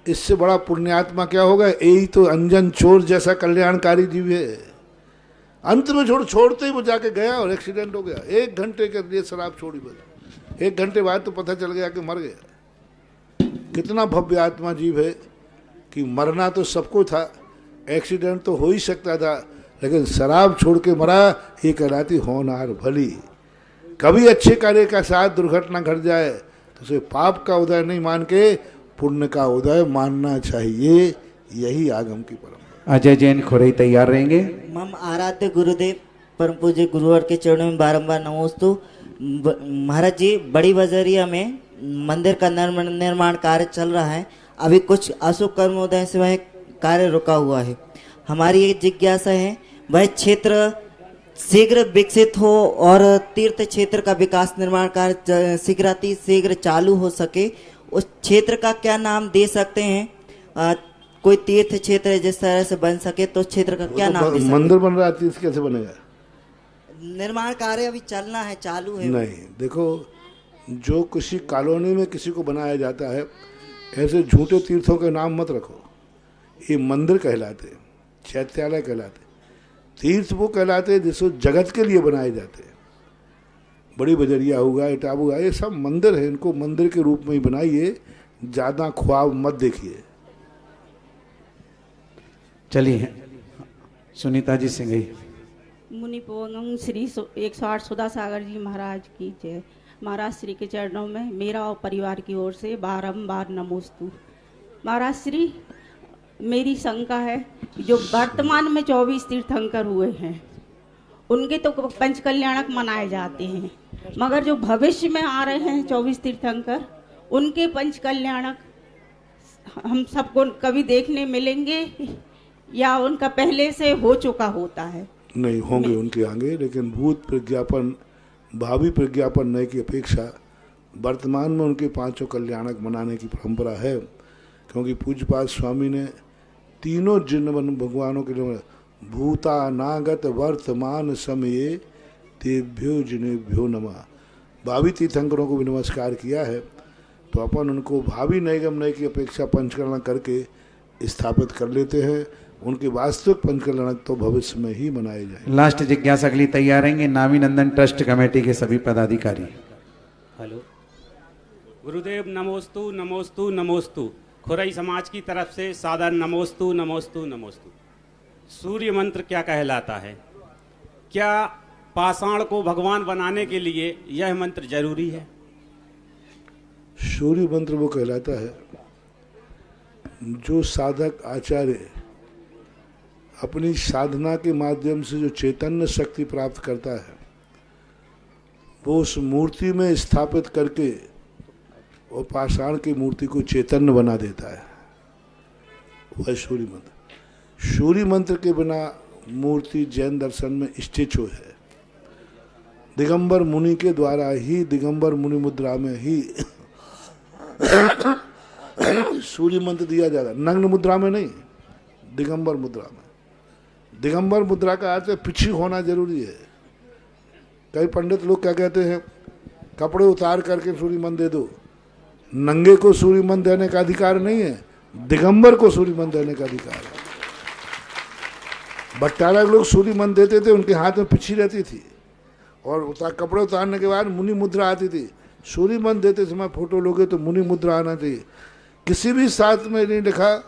इससे बड़ा पुण्यात्मा क्या होगा, यही तो अंजन चोर जैसा कल्याणकारी जीव है। अंत में छोड़ते ही वो जाके गया और एक्सीडेंट हो गया। 1 घंटे के लिए शराब छोड़ी, बस 1 घंटे बाद तो पता चल गया कि मर गया। कितना भव्य आत्मा जीव है कि मरना तो सबको था, एक्सीडेंट तो हो ही सकता था, लेकिन शराब छोड़ के मरा, ये कहलाती होनहार भली। कभी अच्छे कार्य का साथ दुर्घटना घट जाए तो उसे पाप का उदय नहीं मान के पुण्य का उदय मानना चाहिए। यही आगम की परंपरा। अजय जैन खोरई तैयार रहेंगे। मम आराध्य गुरुदेव परम पूज्य गुरुवर के चरणों में बारंबार नमोस्तु। महाराज जी, बड़ी बजरिया में मंदिर का निर्माण कार्य चल रहा है। अभी कुछ अशुभ कर्मोदय से वह कार्य रुका हुआ है। हमारी एक जिज्ञासा है वह क्षेत्र शीघ्र विकसित हो और तीर्थ क्षेत्र का विकास निर्माण कार्य शीघ्र चालू हो सके। उस क्षेत्र का क्या नाम दे सकते हैं? कोई तीर्थ क्षेत्र जिस तरह से बन सके तो क्षेत्र का क्या नाम दे सकते? मंदिर बन रहा है, तीर्थ कैसे बनेगा? निर्माण कार्य अभी चलना है, चालू है। नहीं, देखो जो किसी कॉलोनी में किसी को बनाया जाता है, ऐसे झूठे तीर्थों के नाम मत रखो। ये मंदिर कहलाते, चैत्यालय कहलाते, तीर्थ वो कहलाते जिसको जगत के लिए बनाए जाते। बड़ी बजरिया होगा, इटावा होगा, ये सब मंदिर है, इनको मंदिर के रूप में ही बनाइए, ज्यादा ख्वाब मत देखिए। चलिए सुनीता जी सिंह। मुनि पोंगम श्री 108 सुधा सागर जी महाराज की जय। महाराज श्री के चरणों में मेरा और परिवार की ओर से बारंबार नमोस्तु। महाराज श्री, मेरी शंका है, जो वर्तमान में 24 तीर्थंकर हुए हैं उनके तो पंच कल्याणक मनाए जाते हैं, मगर जो भविष्य में आ रहे हैं 24 तीर्थंकर, उनके पंच कल्याणक हम सबको कभी देखने मिलेंगे या उनका पहले से हो चुका होता है? नहीं होंगे उनके आगे, लेकिन भूत प्रज्ञापन, भावी प्रज्ञापन नए की अपेक्षा वर्तमान में उनके 5 कल्याणक मनाने की परंपरा है। क्योंकि पूज्यपाद स्वामी ने तीनों जिन भगवानों के लिए भूता नागत वर्तमान समय तेभ्यो जिनेभ्यो नमः। भावी तीर्थंकरों को भी नमस्कार किया है, तो अपन उनको भावी नैगम नय की अपेक्षा पंचकरण करके स्थापित कर लेते हैं। उनके वास्तविक पंचकरण तो भविष्य में ही मनाए जाएंगे। लास्ट जिज्ञासा के लिए तैयार रहेंगे नामी नंदन ट्रस्ट कमेटी के सभी पदाधिकारी। हेलो गुरुदेव, नमोस्तु नमोस्तु नमोस्तु। खुरई समाज की तरफ से सादर नमोस्तु नमोस्तु नमोस्तु। सूर्य मंत्र क्या कहलाता है? क्या पाषाण को भगवान बनाने के लिए यह मंत्र जरूरी है? सूर्य मंत्र वो कहलाता है जो साधक आचार्य अपनी साधना के माध्यम से जो चैतन्य शक्ति प्राप्त करता है, वो उस मूर्ति में स्थापित करके वो पाषाण की मूर्ति को चैतन्य बना देता है, वह सूर्य मंत्र। सूर्य मंत्र के बिना मूर्ति जैन दर्शन में स्टेचू है। दिगंबर मुनि के द्वारा ही, दिगंबर मुनि मुद्रा में ही सूर्य मंत्र दिया जाता है, नग्न मुद्रा में नहीं, दिगंबर मुद्रा में। दिगंबर मुद्रा का अर्थ पीछे होना जरूरी है। कई पंडित लोग क्या कहते हैं, कपड़े उतार करके सूर्य मंत्र दे दो। नंगे को सूर्य मंत्र देने का अधिकार नहीं है, दिगंबर को सूर्य मंत्र देने का अधिकार है। बट्टारा लोग सूर्य मंत्र देते थे, उनके हाथ में पिछी रहती थी, और कपड़े उतारने के बाद मुनि मुद्रा आती थी। सूर्य मंत्र देते समय फोटो लोगे तो मुनि मुद्रा आना चाहिए। किसी भी शास्त्र में नहीं लिखा,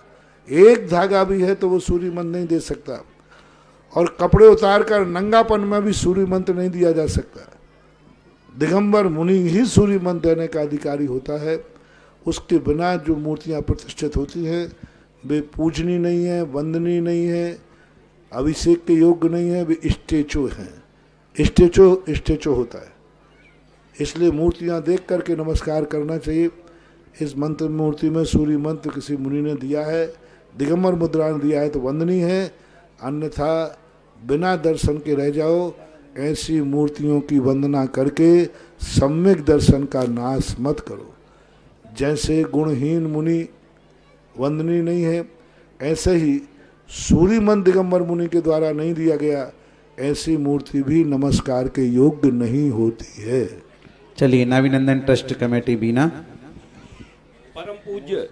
एक धागा भी है तो वो सूर्य मंत्र नहीं दे सकता। और कपड़े उतार कर नंगापन में भी सूर्य मंत्र नहीं दिया जा सकता। दिगंबर मुनि ही सूर्य मंत्र देने का अधिकारी होता है। उसके बिना जो मूर्तियां प्रतिष्ठित होती हैं वे पूजनीय नहीं है, वंदनीय नहीं है, अभिषेक के योग्य नहीं है, वे स्टेचू हैं। स्टेचू होता है। इसलिए मूर्तियां देख करके नमस्कार करना चाहिए। इस मंत्र मूर्ति में सूर्य मंत्र किसी मुनि ने दिया है, दिगंबर मुद्रा ने दिया है तो वंदनीय है, अन्यथा बिना दर्शन के रह जाओ। ऐसी मूर्तियों की वंदना करके सम्यक दर्शन का नाश मत करो। जैसे गुणहीन मुनि वंदनीय नहीं है, ऐसे ही सूर्य मंत्र दिगंबर मुनि के द्वारा नहीं दिया गया, ऐसी मूर्ति भी नमस्कार के योग्य नहीं होती है। चलिए नाविनंदन ट्रस्ट कमेटी बीना। परम पूज्य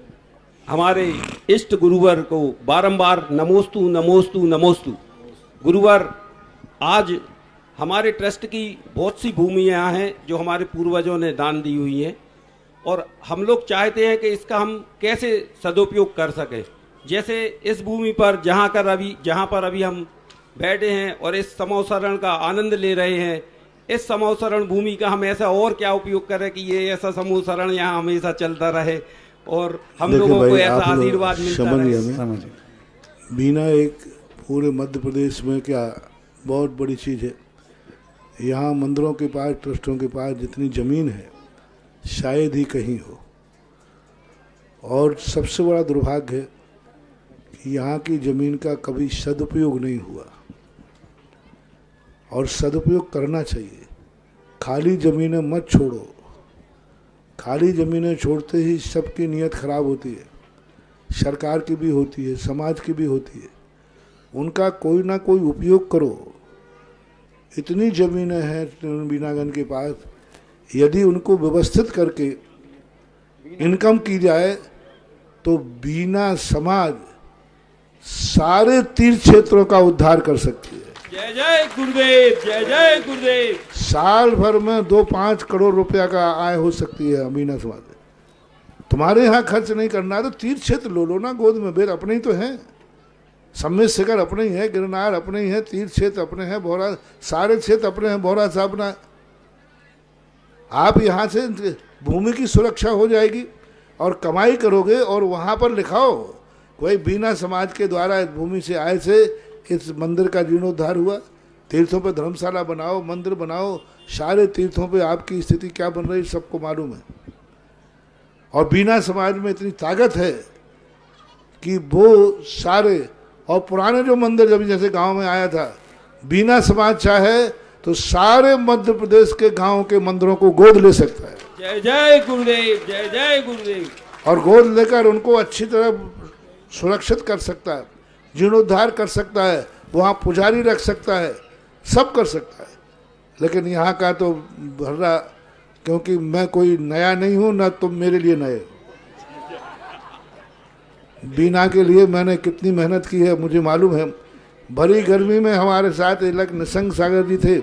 हमारे इष्ट गुरुवर को बारंबार नमोस्तु नमोस्तु नमोस्तु। गुरुवर, आज हमारे ट्रस्ट की बहुत सी भूमियाँ हैं जो हमारे पूर्वजों ने दान दी हुई हैं, और हम लोग चाहते हैं कि इसका हम कैसे सदुपयोग कर सकें। जैसे इस भूमि पर जहाँ पर अभी हम बैठे हैं और इस समोसरण का आनंद ले रहे हैं, इस समोसरण भूमि का हम ऐसा और क्या उपयोग करें कि ये ऐसा समोसरण यहाँ हमेशा चलता रहे और हम लोगों को ऐसा आशीर्वाद मिलता रहे। बीना एक पूरे मध्य प्रदेश में क्या बहुत बड़ी चीज़ है। यहाँ मंदिरों के पास, ट्रस्टों के पास जितनी ज़मीन है शायद ही कहीं हो। और सबसे बड़ा दुर्भाग्य है कि यहाँ की ज़मीन का कभी सदुपयोग नहीं हुआ, और सदुपयोग करना चाहिए। खाली ज़मीनें मत छोड़ो। खाली ज़मीनें छोड़ते ही सबकी नीयत खराब होती है, सरकार की भी होती है, समाज की भी होती है। उनका कोई ना कोई उपयोग करो। इतनी ज़मीनें हैं बीनागन के पास, यदि उनको व्यवस्थित करके इनकम की जाए तो बीना समाज सारे तीर्थ क्षेत्रों का उद्धार कर सकती है। जय जय गुरुदेव, जय जय गुरुदेव। साल भर में 2-5 करोड़ रुपया का आय हो सकती है बीना समाज में। तुम्हारे यहाँ खर्च नहीं करना तो तीर्थ क्षेत्र लो ना गोद में। बेर अपने ही तो हैं, सम्मेत शिखर अपने ही है, गिरनार अपने ही है, तीर्थ क्षेत्र अपने हैं, भौरा सारे क्षेत्र अपने हैं, भौरा साहब अपना। आप यहाँ से भूमि की सुरक्षा हो जाएगी और कमाई करोगे, और वहाँ पर लिखाओ कोई बीना समाज के द्वारा इस भूमि से आय से इस मंदिर का जीर्णोद्धार हुआ। तीर्थों पे धर्मशाला बनाओ, मंदिर बनाओ। सारे तीर्थों पे आपकी स्थिति क्या बन रही सबको मालूम है। और बीना समाज में इतनी ताकत है कि वो सारे, और पुराने जो मंदिर जब जैसे गांव में आया था, बीना समाज चाहे तो सारे मध्य प्रदेश के गांव के मंदिरों को गोद ले सकता है। जय जय गुरुदेव, जय जय गुरुदेव। और गोद लेकर उनको अच्छी तरह सुरक्षित कर सकता है, जीर्णोद्धार कर सकता है, वहाँ पुजारी रख सकता है, सब कर सकता है। लेकिन यहाँ का तो भर्रा, क्योंकि मैं कोई नया नहीं हूँ ना तुम मेरे लिए नए। बीना के लिए मैंने कितनी मेहनत की है मुझे मालूम है। भरी गर्मी में हमारे साथ इलक निसंग सागर जी थे।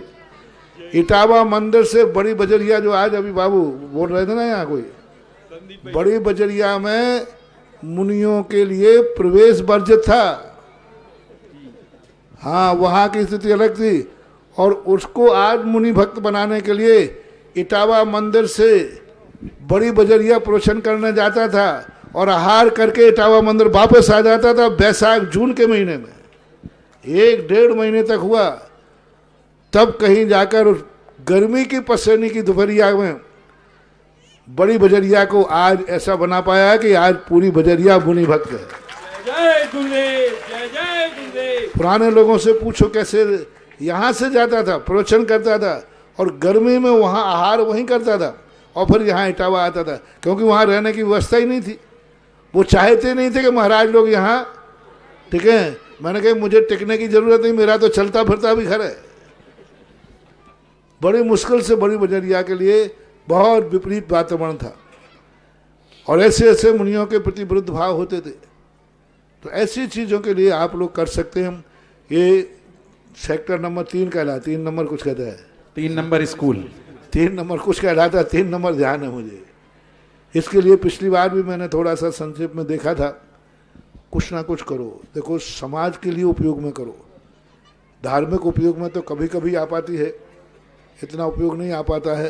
इटावा मंदिर से बड़ी बजरिया, जो आज अभी बाबू बोल रहे थे ना यहाँ कोई, बड़ी बजरिया में मुनियों के लिए प्रवेश वर्जित था। हाँ, वहाँ की स्थिति अलग थी। और उसको आज मुनि भक्त बनाने के लिए इटावा मंदिर से बड़ी बजरिया प्रोशन करने जाता था और आहार करके इटावा मंदिर वापस आ जाता था। बैसाख जून के महीने में 1-1.5 महीने तक हुआ। तब कहीं जाकर उस गर्मी की पसेनी की दोपहरिया में बड़ी बजरिया को आज ऐसा बना पाया कि आज पूरी बजरिया मुनि भक्त है। जय गुरुदेव, जय जय गुरुदेव। पुराने लोगों से पूछो कैसे यहाँ से जाता था, प्रवचन करता था और गर्मी में वहाँ आहार वहीं करता था और फिर यहाँ इटावा आता था, क्योंकि वहाँ रहने की व्यवस्था ही नहीं थी। वो चाहते नहीं थे कि महाराज लोग यहाँ टिके। मैंने कहा मुझे टिकने की जरूरत नहीं, मेरा तो चलता फिरता भी घर है। बड़ी मुश्किल से बड़ी बजरिया के लिए बहुत विपरीत वातावरण था और ऐसे ऐसे मुनियों के प्रति विरुद्ध भाव होते थे। तो ऐसी चीज़ों के लिए आप लोग कर सकते हैं। ये सेक्टर नंबर 3 कहलाता, 3 नंबर कुछ कहता है, 3 नंबर स्कूल, 3 नंबर कुछ कहलाता है, 3 नंबर ध्यान है मुझे। इसके लिए पिछली बार भी मैंने थोड़ा सा संक्षेप में देखा था। कुछ ना कुछ करो, देखो समाज के लिए उपयोग में करो। धार्मिक उपयोग में तो कभी कभी आ पाती है, इतना उपयोग नहीं आ पाता है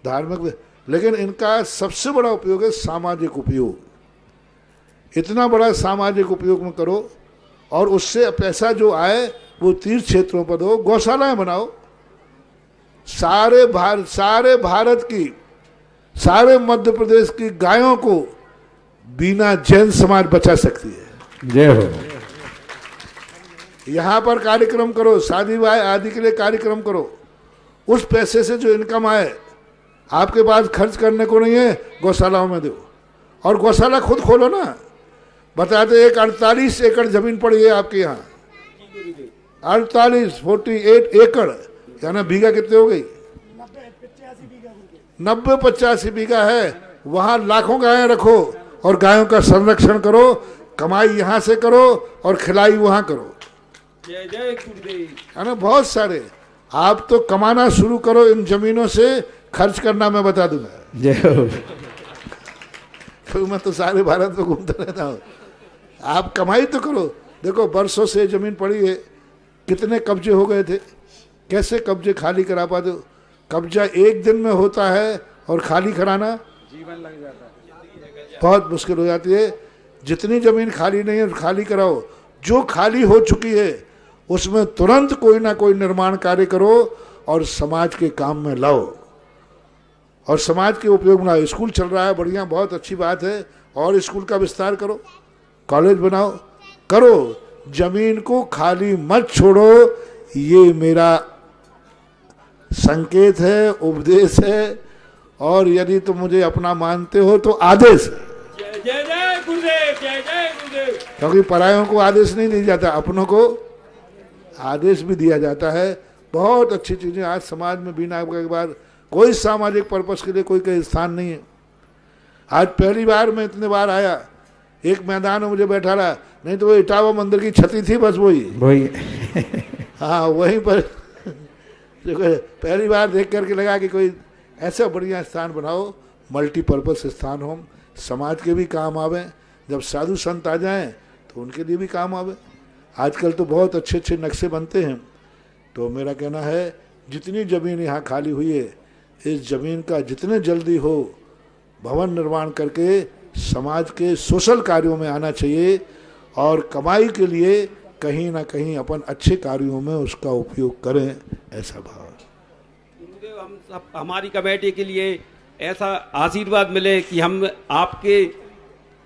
धार्मिक, लेकिन इनका सबसे बड़ा उपयोग है सामाजिक उपयोग। इतना बड़ा सामाजिक उपयोग में करो और उससे पैसा जो आए वो तीर्थ क्षेत्रों पर दो, गौशालाएं बनाओ। सारे भारत की, सारे मध्य प्रदेश की गायों को बीना जैन समाज बचा सकती है। जय हो। यहाँ पर कार्यक्रम करो, शादी ब्याह आदि के लिए कार्यक्रम करो। उस पैसे से जो इनकम आए, आपके पास खर्च करने को नहीं है, गौशालाओं में दो। और गौशाला खुद खोलो ना। बताते एक 48 एकड़ जमीन पड़ी है आपके यहाँ, 48 एकड़, यानी बीघा कितने हो गई? 90-85 बीघा है। वहाँ लाखों गायें रखो और गायों का संरक्षण करो। कमाई यहाँ से करो और खिलाई वहाँ करो। जय जय गुरुदेव। है ना, बहुत सारे। आप तो कमाना शुरू करो इन जमीनों से, खर्च करना मैं बता दूंगा। जय हो। तो मैं तो सारे भारत में घूमता रहता हूँ। आप कमाई तो करो। देखो बरसों से जमीन पड़ी है, कितने कब्जे हो गए थे, कैसे कब्जे खाली करा पाते हो? कब्जा एक दिन में होता है और खाली कराना जीवन लग जाता है, बहुत मुश्किल हो जाती है। जितनी जमीन खाली नहीं है खाली कराओ। जो खाली हो चुकी है उसमें तुरंत कोई ना कोई निर्माण कार्य करो और समाज के काम में लाओ और समाज के उपयोग में लाओ। स्कूल चल रहा है, बढ़िया, बहुत अच्छी बात है। और स्कूल का विस्तार करो, कॉलेज बनाओ, करो। जमीन को खाली मत छोड़ो। ये मेरा संकेत है, उपदेश है। और यदि तुम मुझे अपना मानते हो तो आदेश है। जय जय जय गुरुदेव, जय जय गुरुदेव। क्योंकि परायों को आदेश नहीं दिया जाता, अपनों को आदेश भी दिया जाता है। बहुत अच्छी चीजें आज समाज में बिना के बाद कोई सामाजिक पर्पस के लिए कोई कहीं स्थान नहीं है। आज पहली बार मैं इतने बार आया, एक मैदान में मुझे बैठा रहा, नहीं तो वो इटावा मंदिर की छती थी बस वही हाँ वहीं पर पहली बार देख करके लगा कि कोई ऐसा बढ़िया स्थान बनाओ, मल्टीपर्पस स्थान हो, समाज के भी काम आवे। जब साधु संत आ जाएं तो उनके लिए भी काम आवे। आजकल तो बहुत अच्छे अच्छे नक्शे बनते हैं। तो मेरा कहना है जितनी ज़मीन यहाँ खाली हुई है, इस ज़मीन का जितने जल्दी हो भवन निर्माण करके समाज के सोशल कार्यों में आना चाहिए और कमाई के लिए कहीं ना कहीं अपन अच्छे कार्यों में उसका उपयोग करें, ऐसा भाव। गुरुदेव, हम सब, हमारी कमेटी के लिए ऐसा आशीर्वाद मिले कि हम आपके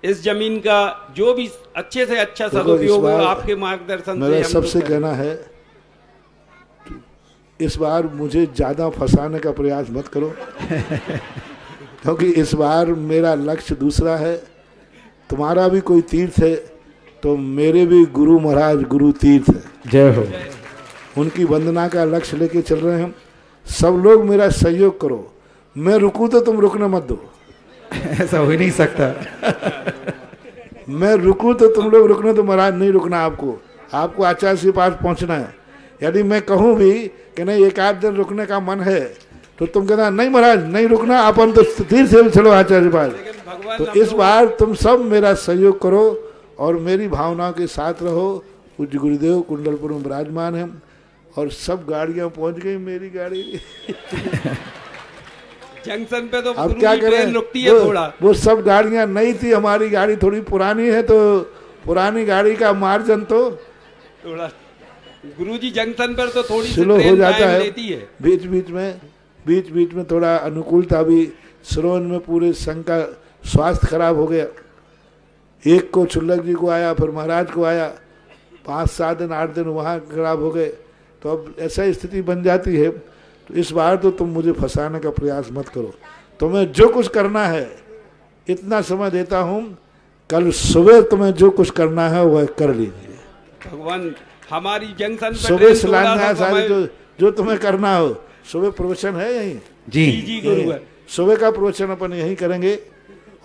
इस जमीन का जो भी अच्छे से अच्छा सदुपयोग हो आपके मार्गदर्शन से। मेरा सबसे कहना है इस बार मुझे ज्यादा फंसाने का प्रयास मत करो क्योंकि इस बार मेरा लक्ष्य दूसरा है। तुम्हारा भी कोई तीर्थ है तो मेरे भी गुरु महाराज गुरु तीर्थ है। जय हो। उनकी वंदना का लक्ष्य लेके चल रहे हैं। सब लोग मेरा सहयोग करो। मैं रुकूं तो तुम रुकने मत दो। ऐसा हो ही नहीं सकता। मैं रुकूं तो तुम लोग रुकने, तो महाराज नहीं रुकना आपको, आपको आचार्य के पास पहुंचना है। यदि मैं कहूं भी कि नहीं एक आध दिन रुकने का मन है, तो तुम कहना नहीं महाराज नहीं रुकना, अपन तो तीर से चलो आचार्य के पास। तो इस बार तुम सब मेरा सहयोग करो और मेरी भावनाओं के साथ रहो। पूज्य गुरुदेव कुंडलपुर में विराजमान है और सब गाड़ियां पहुंच गई, मेरी गाड़ी जंक्शन पे तो अब क्या करें, रुकती है थोड़ा। वो सब गाड़ियां नई थी, हमारी गाड़ी थोड़ी पुरानी है, तो पुरानी गाड़ी का मार्जिन तो थोड़ा गुरुजी जंक्शन पर तो थोड़ी स्लो हो जाता है। लेती है बीच बीच में थोड़ा अनुकूलता भी। श्रवण में पूरे संघ का स्वास्थ्य खराब हो गया, एक को चुल्लक जी को आया, फिर महाराज को आया, 5-7 दिन 8 दिन वहाँ खराब हो गए। तो अब ऐसा स्थिति बन जाती है। तो इस बार तो तुम मुझे फंसाने का प्रयास मत करो, तुम्हें जो कुछ करना है इतना समय देता हूँ, कल सुबह तुम्हें जो कुछ करना है वह कर लीजिए। भगवान हमारी जंक्शन सुबह शिलान्यास सारी जो तुम्हें करना हो। सुबह प्रवचन है यहीं जी गुरुवर, सुबह का प्रवचन अपन यहीं करेंगे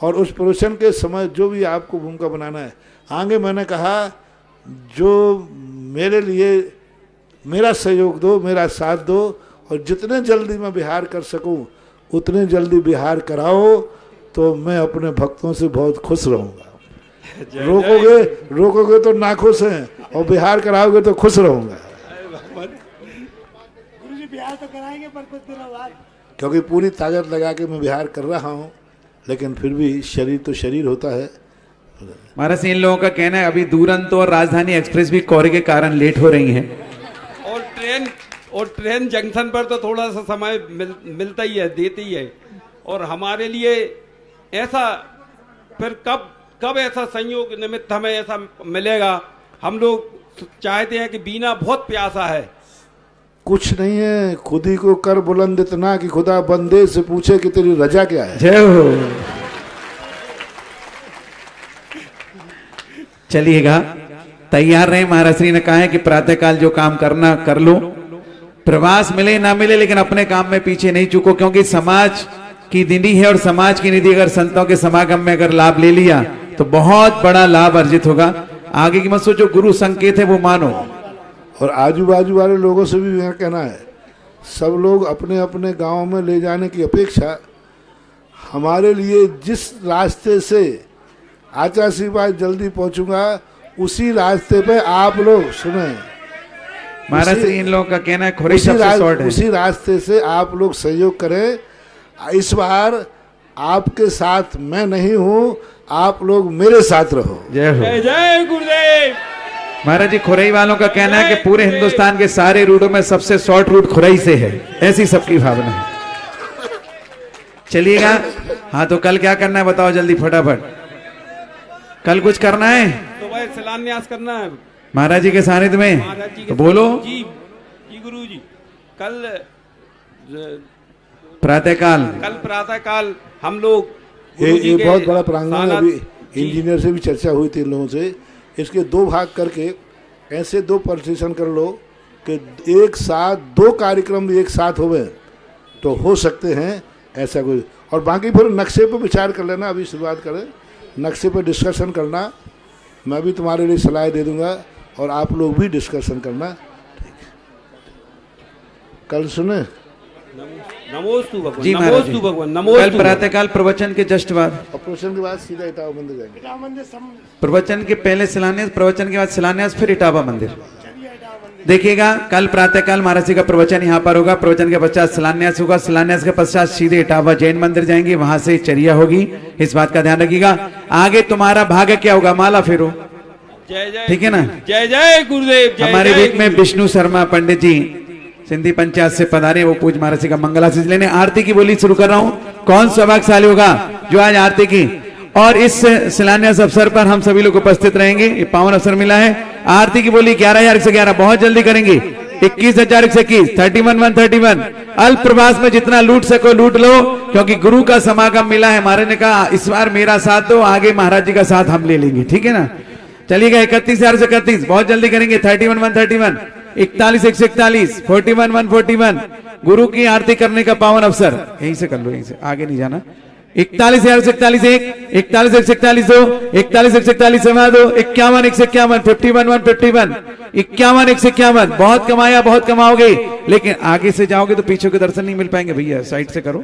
और उस प्रवचन के समय जो भी आपको भूमिका बनाना है। आगे मैंने कहा जो मेरे लिए मेरा सहयोग दो, मेरा साथ दो और जितने जल्दी मैं बिहार कर सकूं उतने जल्दी बिहार कराओ, तो मैं अपने भक्तों से बहुत खुश रहूंगा। रोकोगे तो नाखुश हैं और बिहार कराओगे तो खुश रहूंगा। गुरुजी बिहार तो कराएंगे पर कुछ दिनों बाद, क्योंकि पूरी ताकत लगा के मैं बिहार कर रहा हूँ, लेकिन फिर भी शरीर तो शरीर होता है। महाराज इन लोगों का कहना है अभी दूरंतो और राजधानी एक्सप्रेस भी कोहरे के कारण लेट हो रही है और ट्रेन जंक्शन पर तो थोड़ा सा समय मिलता ही है, देती ही है। और हमारे लिए ऐसा फिर कब ऐसा संयोग निमित्त हमें ऐसा मिलेगा। हम लोग चाहते हैं कि बीना बहुत प्यासा है। कुछ नहीं है, खुद ही को कर बुलंद इतना कि खुदा बंदे से पूछे कि तेरी रजा क्या है। जय हो। चलिएगा, तैयार रहे। महाराज श्री ने कहा है कि प्रातःकाल जो काम करना कर लो, प्रवास मिले ना मिले लेकिन अपने काम में पीछे नहीं चूको, क्योंकि समाज की निधि है और समाज की निधि अगर संतों के समागम में अगर लाभ ले लिया तो बहुत बड़ा लाभ अर्जित होगा। आगे की मत सोचो, गुरु संकेत है वो मानो। और आजू बाजू वाले लोगों से भी मेरा कहना है, सब लोग अपने अपने गांव में ले जाने की अपेक्षा हमारे लिए जिस रास्ते से आचार्य श्री पास जल्दी पहुंचूंगा उसी रास्ते पे आप लोग सुने। महाराज इन लोगों का कहना है खुराई सबसे शॉर्ट है, उसी रास्ते से आप लोग सहयोग करें। इस बार आपके साथ मैं नहीं हूं, आप लोग मेरे साथ रहो। जय हो। जय गुरुदेव। महाराज जी खुराई वालों का कहना है कि पूरे हिंदुस्तान के सारे रूटों में सबसे शॉर्ट रूट खुराई से है, ऐसी सबकी भावना है। चलिएगा। हाँ तो कल क्या करना है बताओ जल्दी फटाफट। कल कुछ करना है तो भाई शिलान्यास करना है महाराज जी के सानिध्य में, तो बोलो। जी गुरु जी कल प्रातःकाल हम लोग ये बहुत बड़ा प्रांगण है। अभी इंजीनियर से भी चर्चा हुई थी इन लोगों से, इसके 2 भाग करके ऐसे 2 पार्टीशन कर लो कि एक साथ 2 कार्यक्रम भी एक साथ होवे तो हो सकते हैं ऐसा कोई। और बाकी फिर नक्शे पे विचार कर लेना, अभी शुरुआत करें, नक्शे पे डिस्कशन करना। मैं भी तुम्हारे लिए सलाह दे दूंगा और आप लोग भी डिस्कशन करना। कल सुने नमोस्तु भगवान। जी नमोस्तु भगवान। कल प्रातःकाल प्रवचन के जस्ट बाद, प्रवचन के बाद सीधा इटावा मंदिर जाएंगे। प्रवचन के पहले शिलान्यास, प्रवचन के बाद शिलान्यास, फिर इटावा मंदिर। देखिएगा कल प्रातःकाल महाराज जी का प्रवचन यहाँ पर होगा, प्रवचन के पश्चात शिलान्यास होगा, शिलान्यास के पश्चात सीधे इटावा जैन मंदिर जाएंगे, वहां से चर्या होगी। इस बात का ध्यान रखिएगा। आगे तुम्हारा भाग्य क्या होगा, माला फेरो, ठीक है ना। जय जय गुरुदेव। हमारे बीच में विष्णु शर्मा पंडित जी सिंधी पंचायत से पधारे, वो पूज महाराज जी का मंगलाशीष लेने। आरती की बोली शुरू कर रहा हूँ। कौन सौभाग्यशाली होगा जो आज आरती की और इस शिलान्यास अवसर पर हम सभी लोग उपस्थित रहेंगे। ये पावन अवसर मिला है। आरती की बोली 11,111, बहुत जल्दी करेंगे। 21,121, 31,131। अल्प प्रवास में जितना लूट सको लूट लो, क्योंकि गुरु का समागम मिला है। महाराज ने कहा इस बार मेरा साथ दो, आगे महाराज जी का साथ हम ले लेंगे, ठीक है ना। चलिएगा 31,131, बहुत जल्दी करेंगे। 31,131, 41,141, 41,141, गुरु की आरती करने का पावन अवसर। यहीं से कर लो, यहीं से, आगे नहीं जाना। 41 41 1 41 41 2 41 41 2 51 151 51 151 51 151। बहुत कमाया, बहुत कमाओगे, लेकिन आगे से जाओगे तो पीछे के दर्शन नहीं मिल पाएंगे भैया। साइड से करो,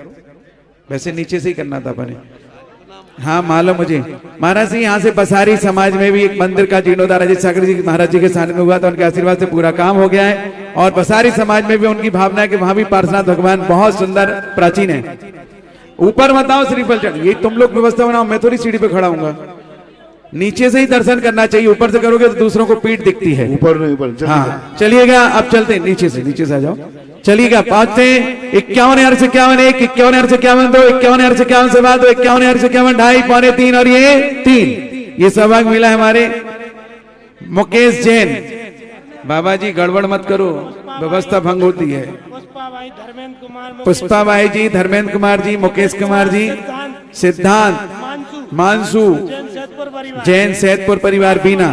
वैसे नीचे से ही करना था अपने। हाँ मालूम मुझे। महाराज जी यहाँ से बसारी समाज में भी एक मंदिर का जीर्णोद्धार अजीत सागर जी महाराज जी के सानिध्य में हुआ था, उनके आशीर्वाद से पूरा काम हो गया है। और बसारी समाज में भी उनकी भावना है कि वहां भी पार्श्वनाथ भगवान बहुत सुंदर प्राचीन है। ऊपर मत आओ श्रीफल चढ़, ये तुम लोग व्यवस्था बनाओ, मैं थोड़ी सीढ़ी पे खड़ा हूंगा। नीचे से ही दर्शन करना चाहिए, ऊपर से करोगे तो दूसरों को पीठ दिखती है। ऊपर नहीं, ऊपर। हाँ चलिएगा, अब चलते नीचे से आ जाओ। चलिएगा, पहुंचते 51 से 51 1 51 से 51 2 51 से 51 सवा 2 51 से 51 2.5 पौने 3 और ये 3। ये सौभाग्य मिला है हमारे मुकेश जैन। बाबा जी गड़बड़ मत करो, व्यवस्था भंग होती है। पुष्पाबाई जी, धर्मेंद्र कुमार जी, मुकेश कुमार जी, सिद्धांत, मानसू, जैन सैदपुर परिवार बीना।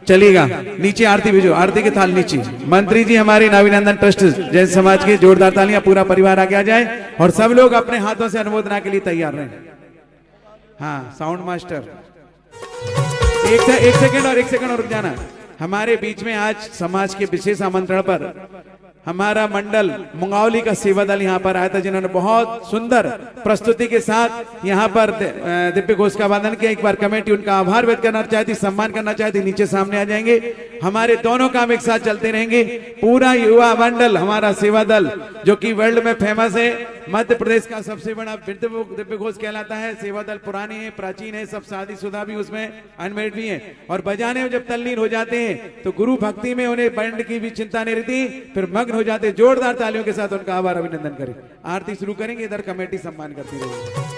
चलिएगा, नीचे आरती भेजो, आरती के थाल नीचे। मंत्री जी हमारे नाविनंदन ट्रस्ट जैन समाज के, जोरदार तालियां, पूरा परिवार आगे आ जाए और सब लोग अपने हाथों से अनुमोदना के लिए तैयार रहें। हाँ साउंड मास्टर, एक सेकंड और रुक जाना। हमारे बीच में आज समाज के विशेष आमंत्रण पर हमारा मंडल मुंगावली का सेवा दल यहाँ पर आया था, जिन्होंने बहुत सुंदर प्रस्तुति के साथ यहाँ पर दिव्य घोष का वादन किया। एक बार कमेटी उनका आभार व्यक्त करना चाहती, सम्मान करना चाहती, नीचे सामने आ जाएंगे। हमारे दोनों काम एक साथ चलते रहेंगे। पूरा युवा मंडल हमारा सेवा दल, जो कि वर्ल्ड में फेमस है, मध्य प्रदेश का सबसे बड़ा दिव्य घोष कहलाता है। सेवा दल पुराने हैं, प्राचीन है, सब शादीशुदा भी उसमें अनमेरिड भी है। और बजाने में जब तल्लीन हो जाते हैं तो गुरु भक्ति में उन्हें बैंड की भी चिंता नहीं रहती, फिर मग्न हो जाते। जोरदार तालियों के साथ उनका आभार अभिनंदन करें। आरती शुरू करेंगे, इधर कमेटी सम्मान करती रहेगी।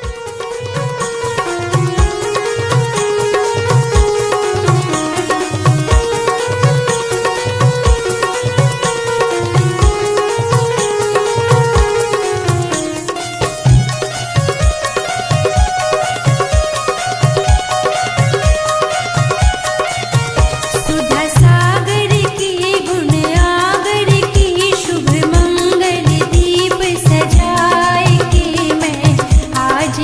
आज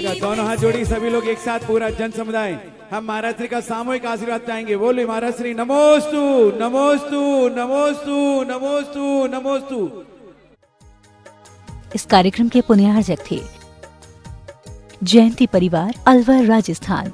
का दोनों हाथ जोड़ी सभी लोग एक साथ पूरा जन समुदाय हम महाराज श्री का सामूहिक आशीर्वाद चाहेंगे। बोले महाराज श्री नमोस्तु नमोस्तु नमोस्तु नमोस्तु नमोस्तु। इस कार्यक्रम के पुण्यार्जक थे जयंती परिवार, अलवर, राजस्थान।